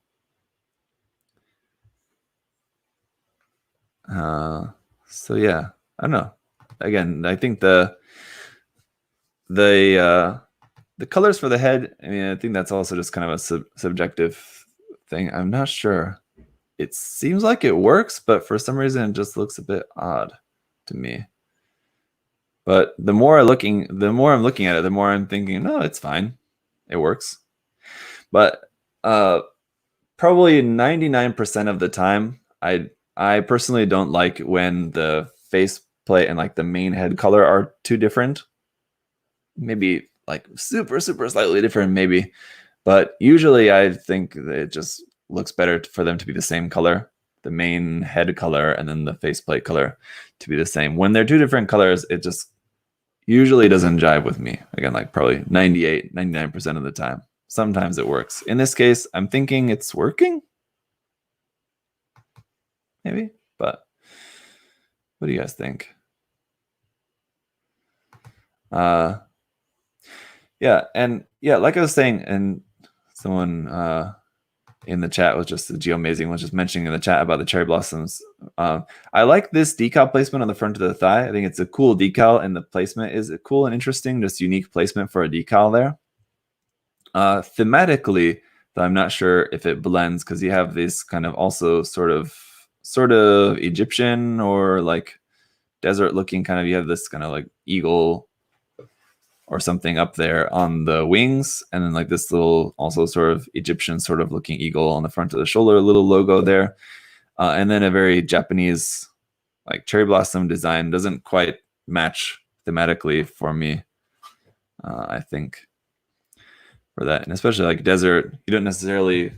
So yeah, I don't know. Again, I think the colors for the head, I mean, I think that's also just kind of a subjective thing. I'm not sure. It seems like it works, but for some reason it just looks a bit odd to me. But the more I'm looking at it, the more I'm thinking, no, it's fine. It works. But probably 99% of the time, I personally don't like when the face plate and like the main head color are too different. Maybe like super slightly different, maybe. But usually I think that it just looks better for them to be the same color, the main head color and then the faceplate color to be the same. When they're 2 different colors, it just usually doesn't jive with me. Again, like probably 99% of the time. Sometimes it works. In this case, I'm thinking it's working. Maybe, but what do you guys think? Yeah, and yeah, like I was saying, and someone in the chat was just Geomazing was just mentioning in the chat about the cherry blossoms. I like this decal placement on the front of the thigh. I think it's a cool decal, and the placement is cool and interesting. Just unique placement for a decal there. Thematically, though, I'm not sure if it blends because you have this kind of also sort of Egyptian or like desert looking kind of. You have this kind of like eagle or something up there on the wings, and then like this little also sort of Egyptian sort of looking eagle on the front of the shoulder, a little logo there, and then a very Japanese like cherry blossom design. Doesn't quite match thematically for me, I think, for that. And especially like desert, you don't necessarily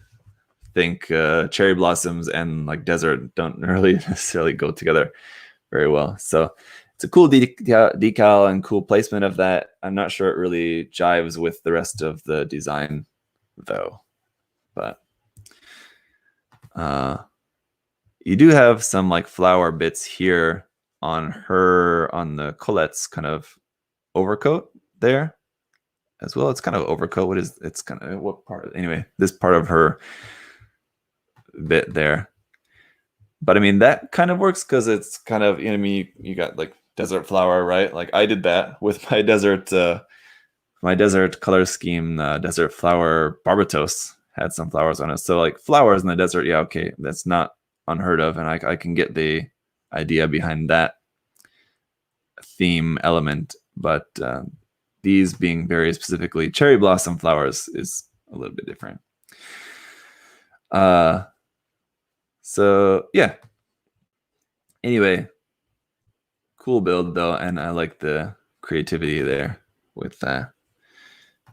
think cherry blossoms and like desert don't really necessarily go together very well. So it's a cool decal and cool placement of that. I'm not sure it really jives with the rest of the design, though. But you do have some like flower bits here on the Colette's kind of overcoat there as well. It's kind of overcoat. It's kind of what part? Anyway, this part of her bit there. But I mean, that kind of works because it's kind of, you got like desert flower, right? Like I did that with my desert color scheme. Desert flower Barbatos had some flowers on it. So like flowers in the desert, yeah, okay, that's not unheard of, and I can get the idea behind that theme element. But these being very specifically cherry blossom flowers is a little bit different. So yeah. Anyway, cool build though, and I like the creativity there with that.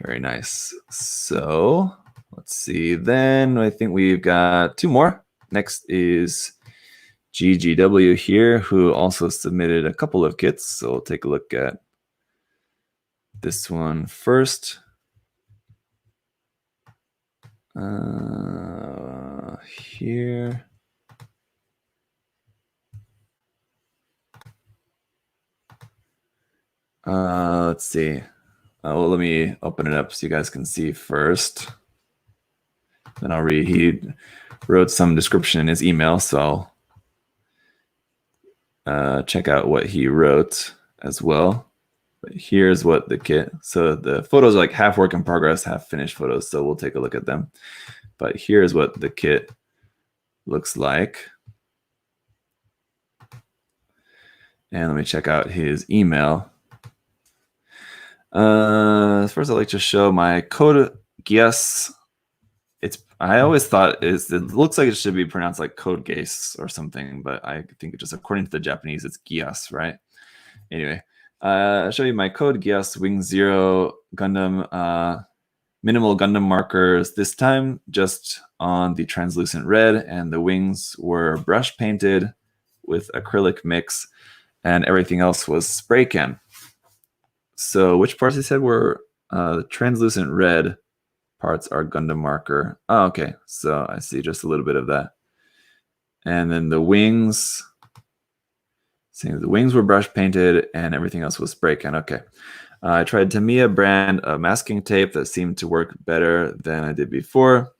Very nice. So let's see. Then I think we've got two more. Next is GGW here, who also submitted a couple of kits. So we'll take a look at this one first. Here. Let's see. Well, let me open it up so you guys can see first. Then I'll read. He wrote some description in his email, so I'll check out what he wrote as well. But here's what the kit. So the photos are like half work in progress, half finished photos. So we'll take a look at them. But here's what the kit looks like. And let me check out his email. First, I'd like to show my code Gias. I always thought it looks like it should be pronounced like code Gase or something, but I think just according to the Japanese, it's Gias, right? Anyway, I'll show you my code Gias Wing Zero Gundam minimal Gundam markers. This time just on the translucent red, and the wings were brush painted with acrylic mix, and everything else was spray can. So which parts he said were the translucent red parts are Gundam marker. Oh, okay. So I see just a little bit of that. And then the wings, saying the wings were brush painted and everything else was spray can. Okay. I tried Tamiya brand of masking tape that seemed to work better than I did before.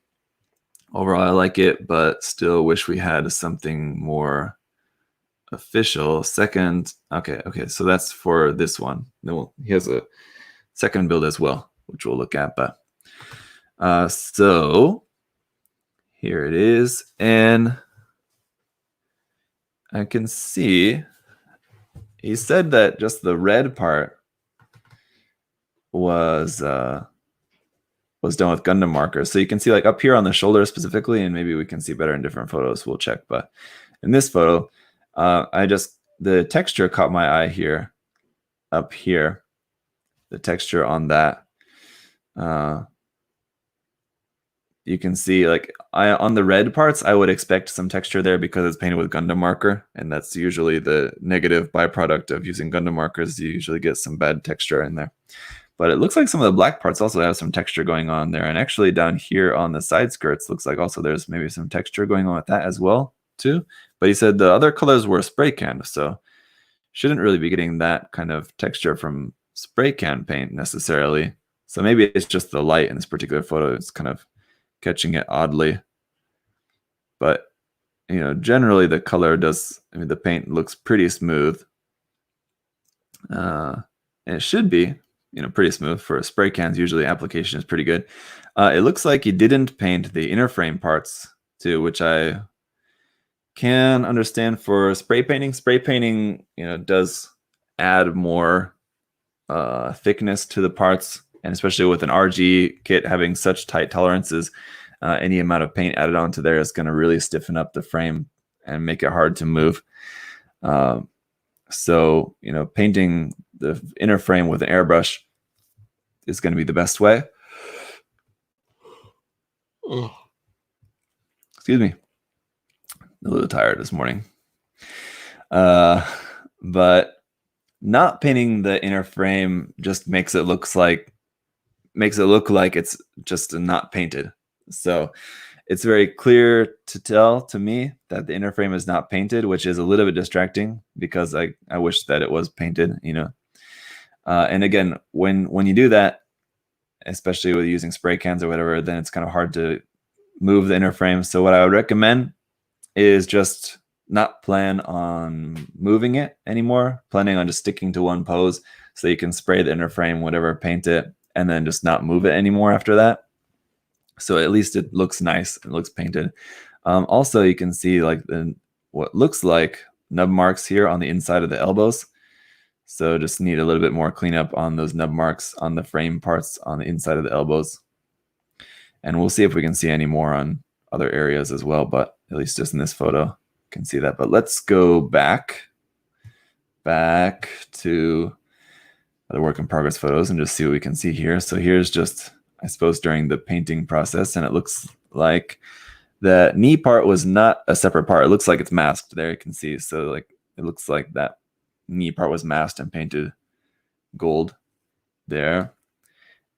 Overall, I like it, but still wish we had something more official. Second, okay, so that's for this one. Then he has a second build as well, which we'll look at. But so here it is, and I can see he said that just the red part was done with Gundam markers. So you can see like up here on the shoulder specifically, and maybe we can see better in different photos. We'll check. But in this photo, the texture caught my eye here, up here, the texture on that. You can see like on the red parts, I would expect some texture there because it's painted with Gundam marker, and that's usually the negative byproduct of using Gundam markers. You usually get some bad texture in there. But it looks like some of the black parts also have some texture going on there. And actually down here on the side skirts, looks like also there's maybe some texture going on with that as well, too. But he said the other colors were spray canned, so shouldn't really be getting that kind of texture from spray can paint necessarily. So maybe it's just the light in this particular photo. It's kind of catching it oddly. But, generally the color the paint looks pretty smooth. And it should be, pretty smooth for spray cans. Usually application is pretty good. It looks like he didn't paint the inner frame parts too, which I can understand for spray painting. Spray painting, does add more thickness to the parts, and especially with an RG kit having such tight tolerances, any amount of paint added onto there is going to really stiffen up the frame and make it hard to move. So, painting the inner frame with an airbrush is going to be the best way. Excuse me. A little tired this morning. But not painting the inner frame just makes it look like it's just not painted. So it's very clear to tell to me that the inner frame is not painted, which is a little bit distracting because I wish that it was painted, and again, when you do that, especially with using spray cans or whatever, then it's kind of hard to move the inner frame. So what I would recommend is just not plan on moving it anymore, planning on just sticking to one pose so you can spray the inner frame, whatever, paint it, and then just not move it anymore after that. So at least it looks nice. It looks painted. Also, you can see like what looks like nub marks here on the inside of the elbows. So just need a little bit more cleanup on those nub marks on the frame parts on the inside of the elbows. And we'll see if we can see any more on other areas as well, but at least just in this photo, you can see that. But let's go back to the work in progress photos and just see what we can see here. So here's just, I suppose, during the painting process, and it looks like the knee part was not a separate part. It looks like it's masked there, you can see. So like it looks like that knee part was masked and painted gold there.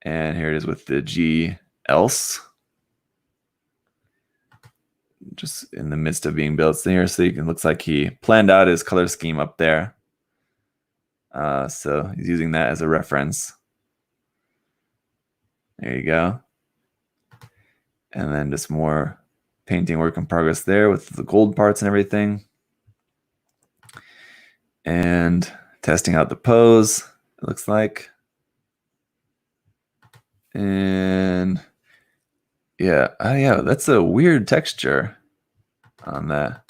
And here it is with the G else, just in the midst of being built here. So you can, looks like he planned out his color scheme up there. So he's using that as a reference. There you go. And then just more painting work in progress there with the gold parts and everything. And testing out the pose, it looks like. And yeah, that's a weird texture on that.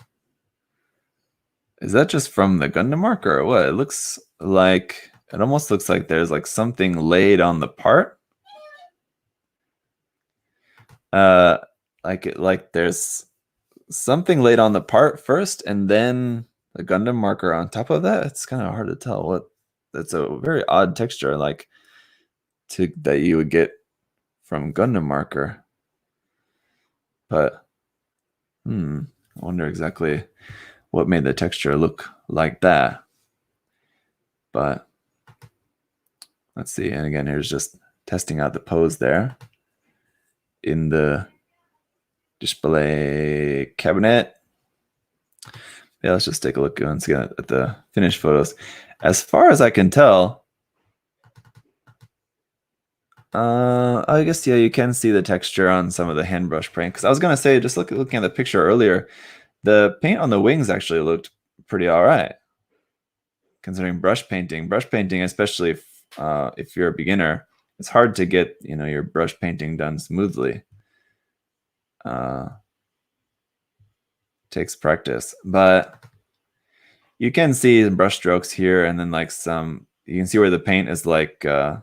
Is that just from the Gundam marker or what? It almost looks like there's like something laid on the part. Like there's something laid on the part first and then the Gundam marker on top of that. It's kind of hard to tell what. That's a very odd texture, like that you would get from Gundam marker. But I wonder exactly what made the texture look like that. But let's see. And again, here's just testing out the pose there in the display cabinet. Yeah, let's just take a look once again at the finished photos. As far as I can tell, I guess, yeah, you can see the texture on some of the hand brush paint. Because I was going to say, just looking at the picture earlier, the paint on the wings actually looked pretty all right. Considering brush painting, especially if you're a beginner, it's hard to get your brush painting done smoothly. Takes practice, but you can see the brush strokes here, and then like you can see where the paint is like a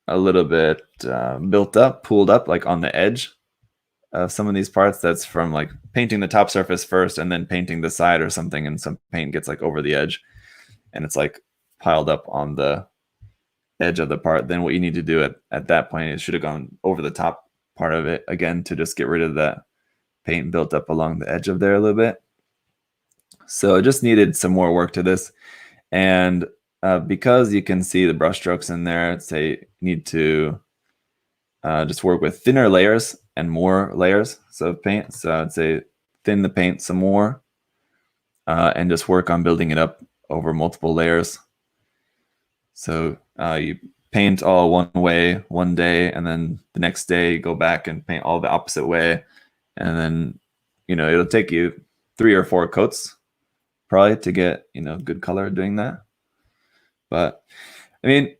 little bit built up, pooled up, like on the edge of some of these parts. That's from like painting the top surface first and then painting the side or something, and some paint gets like over the edge and it's like piled up on the edge of the part. Then what you need to do at that point is should have gone over the top part of it again to just get rid of that paint built up along the edge of there a little bit. So it just needed some more work to this. And because you can see the brush strokes in there, I'd say you need to just work with thinner layers and more layers of paint. So I'd say thin the paint some more and just work on building it up over multiple layers. So you paint all one way one day, and then the next day you go back and paint all the opposite way, and then it'll take you 3 or 4 coats probably to get good color doing that. But I mean,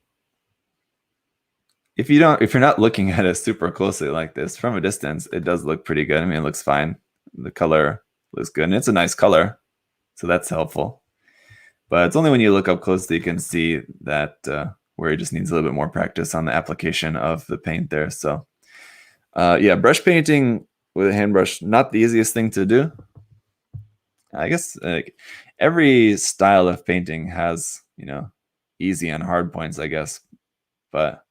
if you're not looking at it super closely like this from a distance, it does look pretty good. I mean, it looks fine. The color looks good, and it's a nice color, so that's helpful. But it's only when you look up closely you can see that where it just needs a little bit more practice on the application of the paint there. So yeah, brush painting with a hand brush, not the easiest thing to do. I guess every style of painting has easy and hard points, I guess. But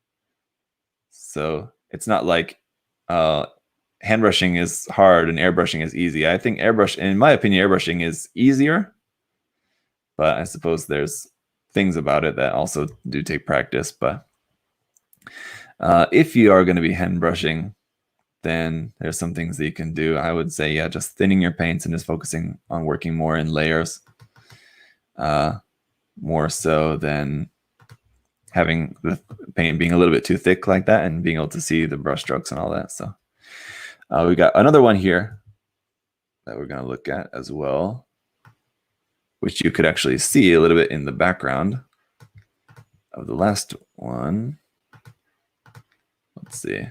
so it's not like hand brushing is hard and airbrushing is easy. I think in my opinion, airbrushing is easier. But I suppose there's things about it that also do take practice. But if you are going to be hand brushing, then there's some things that you can do. I would say, yeah, just thinning your paints and just focusing on working more in layers, more so than having the paint being a little bit too thick like that and being able to see the brush strokes and all that. So we got another one here that we're going to look at as well, which you could actually see a little bit in the background of the last one. Let's see.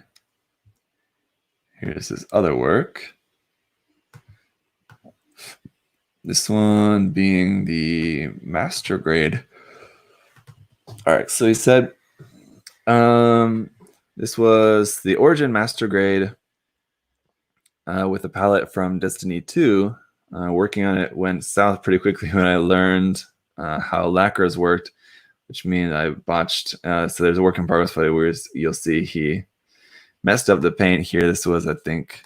Here's his other work. This one being the master grade. All right, so he said this was the Origin master grade with a palette from Destiny 2. Working on it went south pretty quickly when I learned how lacquers worked, which means I botched. So there's a work in progress photo where you'll see he messed up the paint here. This was, I think,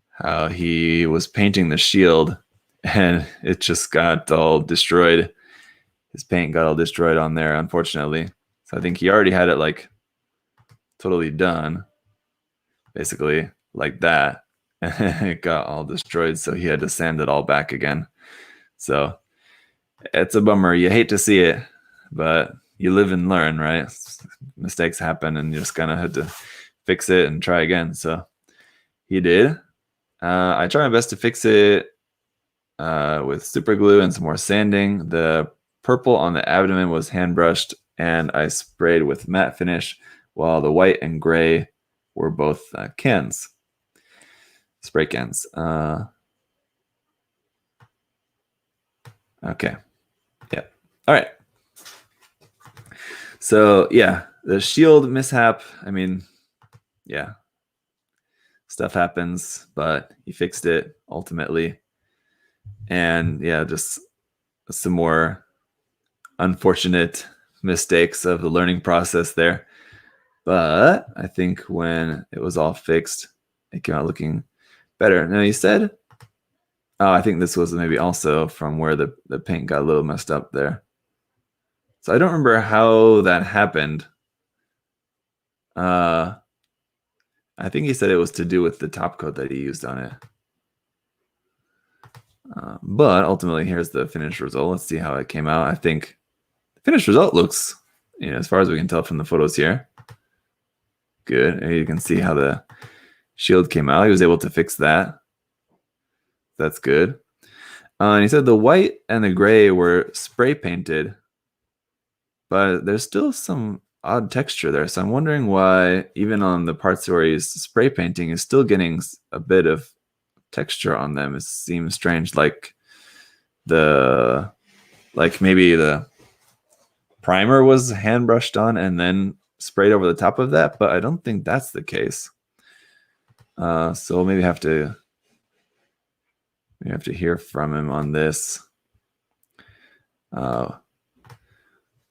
how he was painting the shield, and it just got all destroyed. His paint got all destroyed on there, unfortunately. So I think he already had it like totally done, basically like that. It got all destroyed, so he had to sand it all back again. So it's a bummer. You hate to see it, but you live and learn, right? Mistakes happen, and you just kind of had to fix it and try again. So he did. I tried my best to fix it with super glue and some more sanding. The purple on the abdomen was hand brushed, and I sprayed with matte finish, while the white and gray were both cans. Spray cans. Okay. Yeah. All right. So yeah, the shield mishap. I mean, yeah, stuff happens, but he fixed it ultimately. And yeah, just some more unfortunate mistakes of the learning process there. But I think when it was all fixed, it came out looking better. Now, you said, oh, I think this was maybe also from where the paint got a little messed up there. So I don't remember how that happened. I think he said it was to do with the top coat that he used on it. But ultimately, here's the finished result. Let's see how it came out. I think the finished result looks, as far as we can tell from the photos here, good. And you can see how the shield came out. He was able to fix that. That's good. And he said the white and the gray were spray painted, but there's still some odd texture there. So I'm wondering why, even on the parts where he's spray painting, is still getting a bit of texture on them. It seems strange, like maybe the primer was hand brushed on and then sprayed over the top of that, but I don't think that's the case. So maybe have to hear from him on this.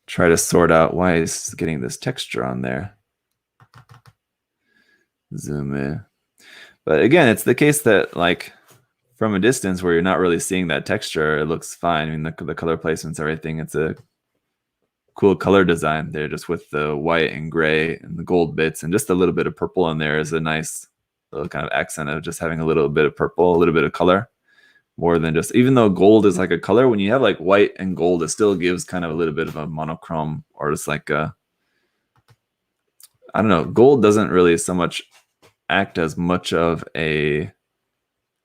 Try to sort out why he's getting this texture on there. Zoom in. But again, it's the case that, like, from a distance where you're not really seeing that texture, it looks fine. I mean, the color placements, everything, it's a cool color design there, just with the white and gray and the gold bits, and just a little bit of purple in there is a nice little kind of accent of just having a little bit of purple, a little bit of color. more than just, even though gold is like a color, when you have like white and gold, it still gives kind of a little bit of a monochrome, or just like a, I don't know, gold doesn't really so much act as much of a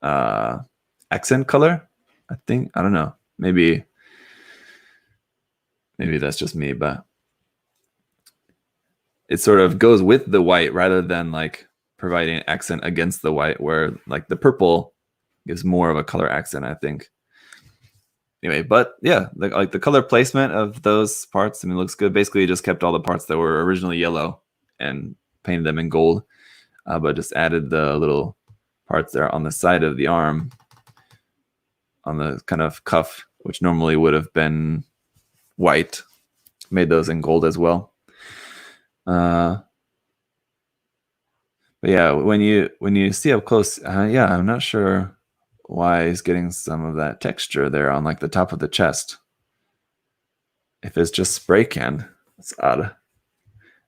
accent color, I think. I don't know, maybe that's just me, but it sort of goes with the white rather than like providing an accent against the white, where like the purple gives more of a color accent, I think. Anyway, but yeah, like the color placement of those parts, I mean, looks good. Basically, just kept all the parts that were originally yellow and painted them in gold, but just added the little parts there on the side of the arm, on the kind of cuff, which normally would have been white. Made those in gold as well. But yeah, when you see up close, yeah, I'm not sure why he's getting some of that texture there on like the top of the chest. If it's just spray can, it's odd.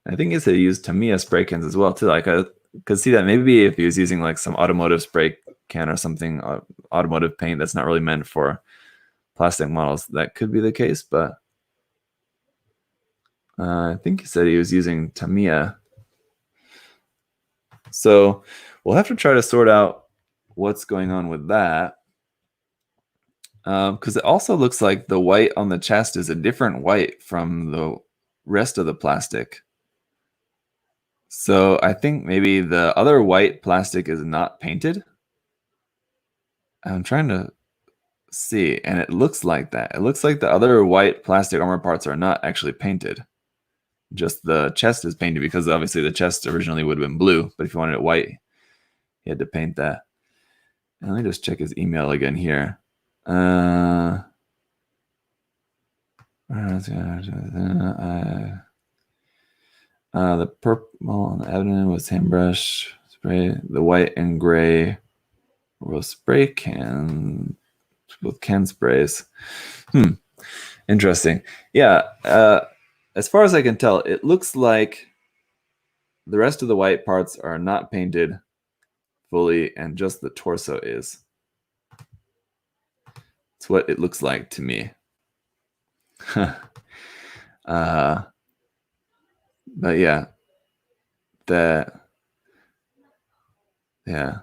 I think he used Tamiya spray cans as well too. Like I could see that maybe if he was using like some automotive spray can or something, automotive paint that's not really meant for plastic models, that could be the case. But I think he said he was using Tamiya. So we'll have to try to sort out what's going on with that. Because it also looks like the white on the chest is a different white from the rest of the plastic. So I think maybe the other white plastic is not painted. I'm trying to see, and it looks like that. It looks like the other white plastic armor parts are not actually painted. Just the chest is painted, because obviously the chest originally would have been blue, but if you wanted it white, you had to paint that. And let me just check his email again here. The purple on the abdomen was handbrush spray. The white and gray were spray can with can sprays. Interesting. Yeah. As far as I can tell, it looks like the rest of the white parts are not painted fully, and just the torso is. It's what it looks like to me. But yeah, yeah.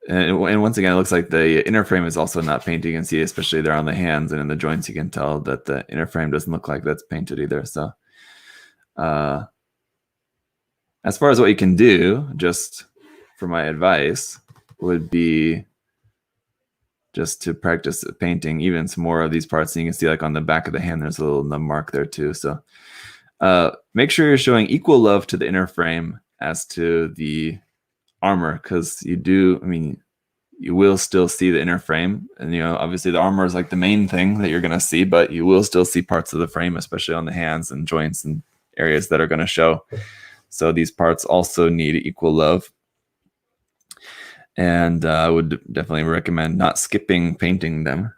And once again, it looks like the inner frame is also not painted. You can see, especially there on the hands and in the joints, you can tell that the inner frame doesn't look like that's painted either. So as far as what you can do, just for my advice, would be just to practice painting even some more of these parts. And you can see, like on the back of the hand, there's a little nub mark there too. So make sure you're showing equal love to the inner frame as to the armor, because you will still see the inner frame. And obviously the armor is like the main thing that you're going to see, but you will still see parts of the frame, especially on the hands and joints and areas that are going to show. So these parts also need equal love. And I would definitely recommend not skipping painting them,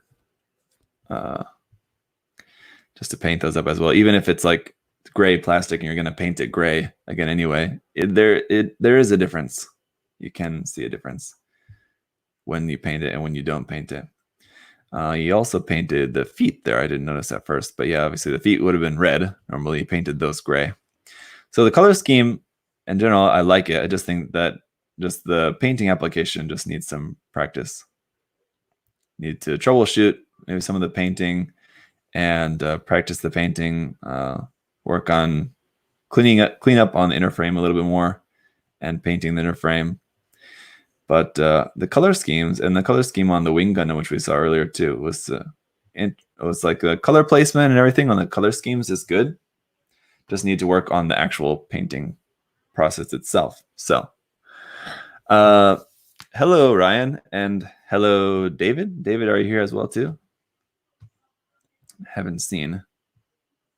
just to paint those up as well. Even if it's like gray plastic and you're going to paint it gray again anyway, there is a difference. You can see a difference when you paint it and when you don't paint it. You also painted the feet there. I didn't notice at first, but yeah, obviously the feet would have been red. Normally you painted those gray. So the color scheme in general, I like it. I just think that just the painting application just needs some practice. Need to troubleshoot maybe some of the painting and practice the painting, work on clean up on the inner frame a little bit more and painting the inner frame. But the color schemes and the color scheme on the Wing Gundam, which we saw earlier too, was like the color placement and everything on the color schemes is good. Just need to work on the actual painting process itself. So, hello Ryan, and hello David. David, are you here as well too? Haven't seen,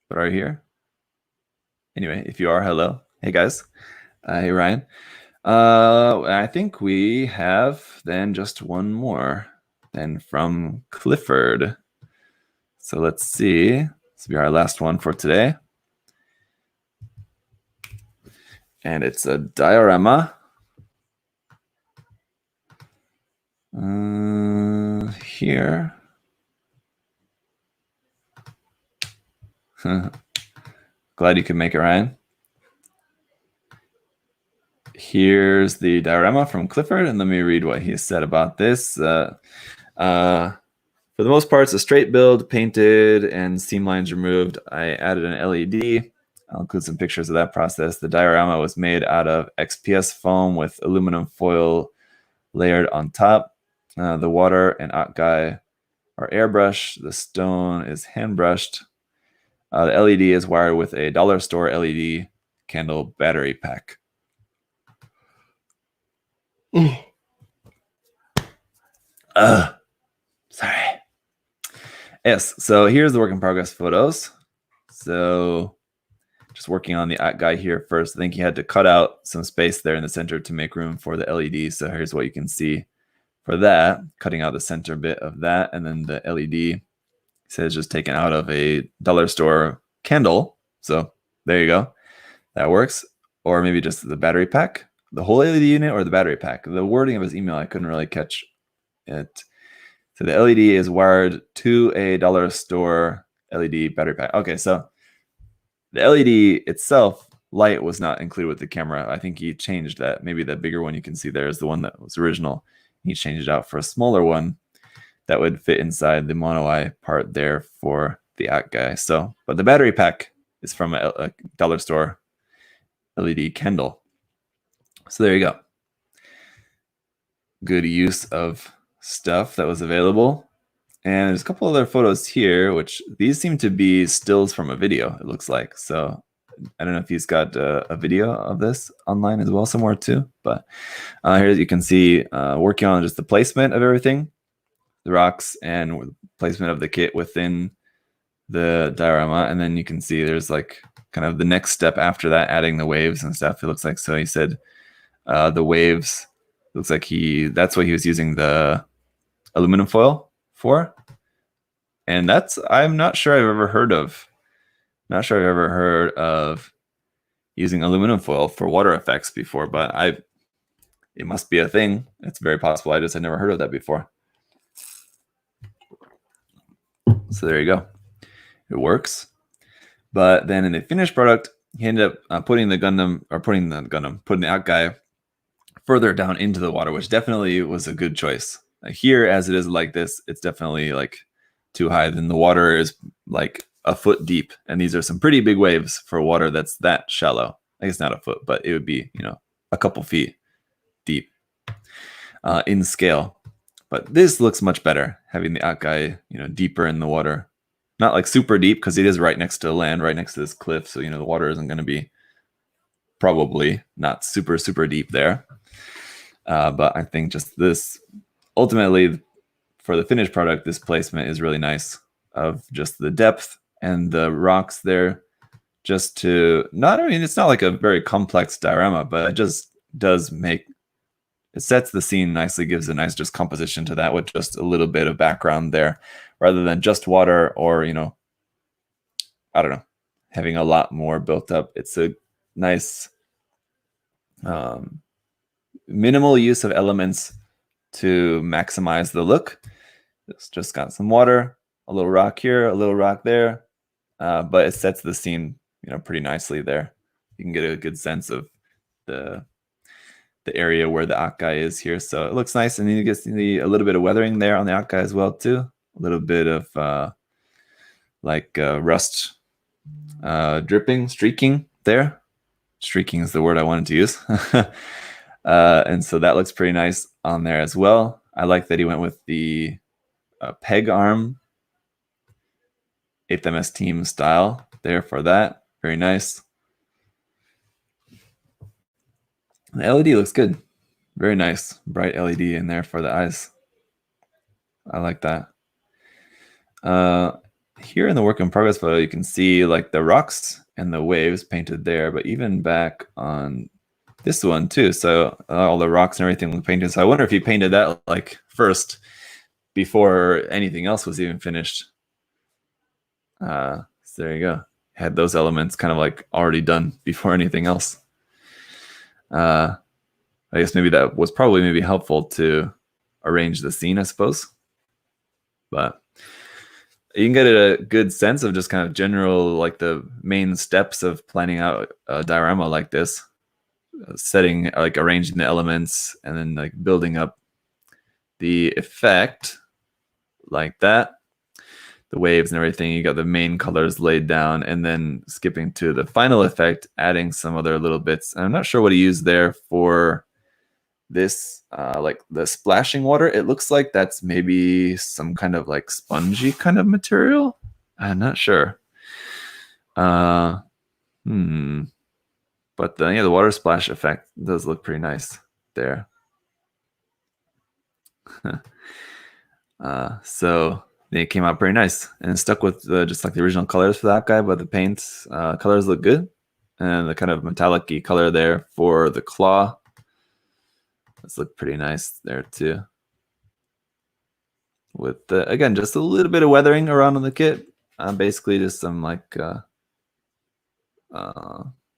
but are you here? Anyway, if you are, hello. Hey guys. Hey Ryan. I think we have then just one more then from Clifford. So let's see. This will be our last one for today. And it's a diorama. here, glad you could make it, Ryan. Here's the diorama from Clifford, and let me read what he said about this. For the most part, it's a straight build, painted and seam lines removed. I added an LED. I'll include some pictures of that process. The diorama was made out of XPS foam with aluminum foil layered on top. The water and Akai are airbrush. The stone is hand brushed. The LED is wired with a dollar store LED candle battery pack. Sorry. Yes, so here's the work in progress photos. So just working on the guy here first. I think he had to cut out some space there in the center to make room for the LED. So here's what you can see for that, cutting out the center bit of that. And then the LED says just taken out of a dollar store candle. So there you go. That works. Or maybe just the battery pack, the whole LED unit or the battery pack. The wording of his email, I couldn't really catch it. So the LED is wired to a dollar store LED battery pack. Okay, so the LED itself, light was not included with the camera. I think he changed that. Maybe that bigger one you can see there is the one that was original. He changed it out for a smaller one that would fit inside the mono eye part there for the guy. So, but the battery pack is from a dollar store LED candle. So there you go. Good use of stuff that was available. And there's a couple other photos here, which these seem to be stills from a video, it looks like. So I don't know if he's got a video of this online as well somewhere too. But here you can see working on just the placement of everything, the rocks and placement of the kit within the diorama. And then you can see there's like kind of the next step after that, adding the waves and stuff, it looks like. So he said the waves, looks like that's what he was using the aluminum foil for. And that's, I'm not sure I've ever heard of using aluminum foil for water effects before, but it must be a thing. It's very possible. I just had never heard of that before. So there you go. It works. But then in the finished product, he ended up putting the out guy further down into the water, which definitely was a good choice. Here, as it is like this, it's definitely like too high. Then the water is like a foot deep, and these are some pretty big waves for water that's that shallow. I guess not a foot, but it would be, a couple feet deep in scale. But this looks much better, having the guy, deeper in the water. Not like super deep, because it is right next to land, right next to this cliff. So, the water isn't going to be probably not super, super deep there. But I think just this, ultimately, for the finished product, this placement is really nice of just the depth and the rocks there. Just to it's not like a very complex diorama, but it just does it sets the scene nicely, gives a nice just composition to that with just a little bit of background there, rather than just water or, I don't know, having a lot more built up. It's a nice minimal use of elements to maximize the look. It's just got some water, a little rock here, a little rock there, but it sets the scene, pretty nicely there. You can get a good sense of the area where the Akai is here. So it looks nice, and you get a little bit of weathering there on the Akai as well too. A little bit of rust dripping, streaking there. Streaking is the word I wanted to use. And so that looks pretty nice on there as well. I like that he went with the peg arm 8th MS team style there for that. Very nice. The LED looks good. Very nice. Bright LED in there for the eyes. I like that. Here in the work in progress photo, you can see like the rocks and the waves painted there, but even back on this one too. So all the rocks and everything was painted. So I wonder if he painted that like first before anything else was even finished. So there you go. Had those elements kind of like already done before anything else. I guess maybe that was probably maybe helpful to arrange the scene, I suppose. but you can get a good sense of just kind of general, like the main steps of planning out a diorama like this, setting, like arranging the elements and then like building up the effect like that, the waves and everything. You got the main colors laid down, and then skipping to the final effect, adding some other little bits. I'm not sure what he used there for this, like the splashing water. It looks like that's maybe some kind of like spongy kind of material. I'm not sure. But the water splash effect does look pretty nice there. So it came out pretty nice and stuck with just like the original colors for that guy, but the paint colors look good, and the kind of metallic-y color there for the claw, this look pretty nice there too, with again just a little bit of weathering around on the kit, basically just some like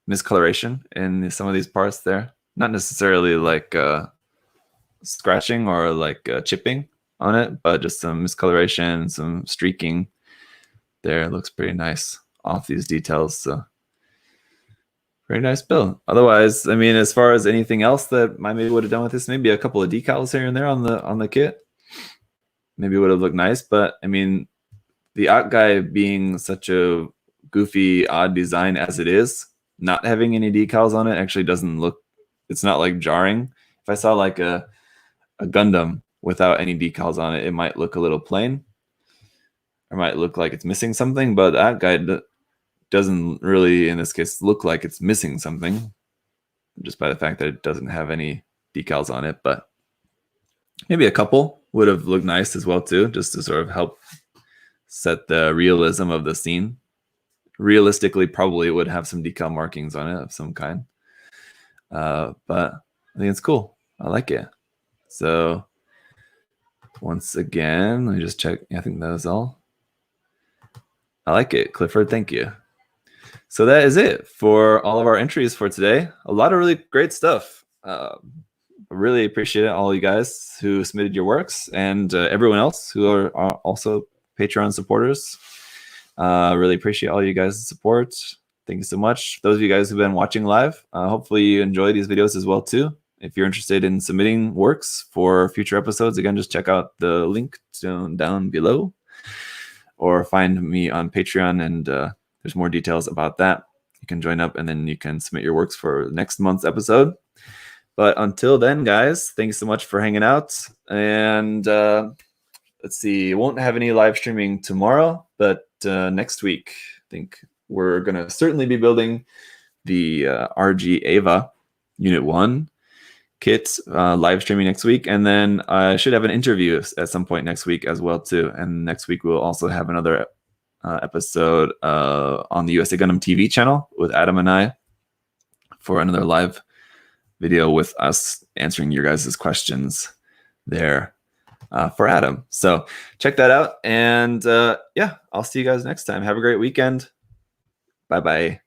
miscoloration in some of these parts there, not necessarily like scratching or like chipping on it, but just some miscoloration, some streaking there. It looks pretty nice off these details. So pretty nice build. Otherwise, I mean, as far as anything else that I maybe would have done with this, maybe a couple of decals here and there on the kit, maybe would have looked nice. But I mean, the Art Guy being such a goofy, odd design as it is, not having any decals on it actually doesn't look, it's not like jarring. If I saw like a Gundam without any decals on it, it might look a little plain, or might look like it's missing something, but that guy doesn't really, in this case, look like it's missing something, just by the fact that it doesn't have any decals on it. But maybe a couple would have looked nice as well too, just to sort of help set the realism of the scene. Realistically, probably would have some decal markings on it of some kind, but I think it's cool. I like it. So once again, let me just check. I think that was all. I like it, Clifford. Thank you. So that is it for all of our entries for today. A lot of really great stuff. I really appreciate it, all you guys who submitted your works, and everyone else who are also Patreon supporters. Really appreciate all you guys' support. Thank you so much. Those of you guys who've been watching live, hopefully you enjoy these videos as well too. If you're interested in submitting works for future episodes, again, just check out the link down below, or find me on Patreon, and there's more details about that. You can join up, and then you can submit your works for next month's episode. But until then, guys, thank you so much for hanging out. And let's see, won't have any live streaming tomorrow, but next week, I think we're going to certainly be building the RG Ava Unit 1 kit, live streaming next week. And then I should have an interview at some point next week as well too. And next week we'll also have another episode on the USA Gundam TV channel with Adam and I for another live video with us answering your guys' questions there for Adam. So check that out. And yeah, I'll see you guys next time. Have a great weekend. Bye-bye.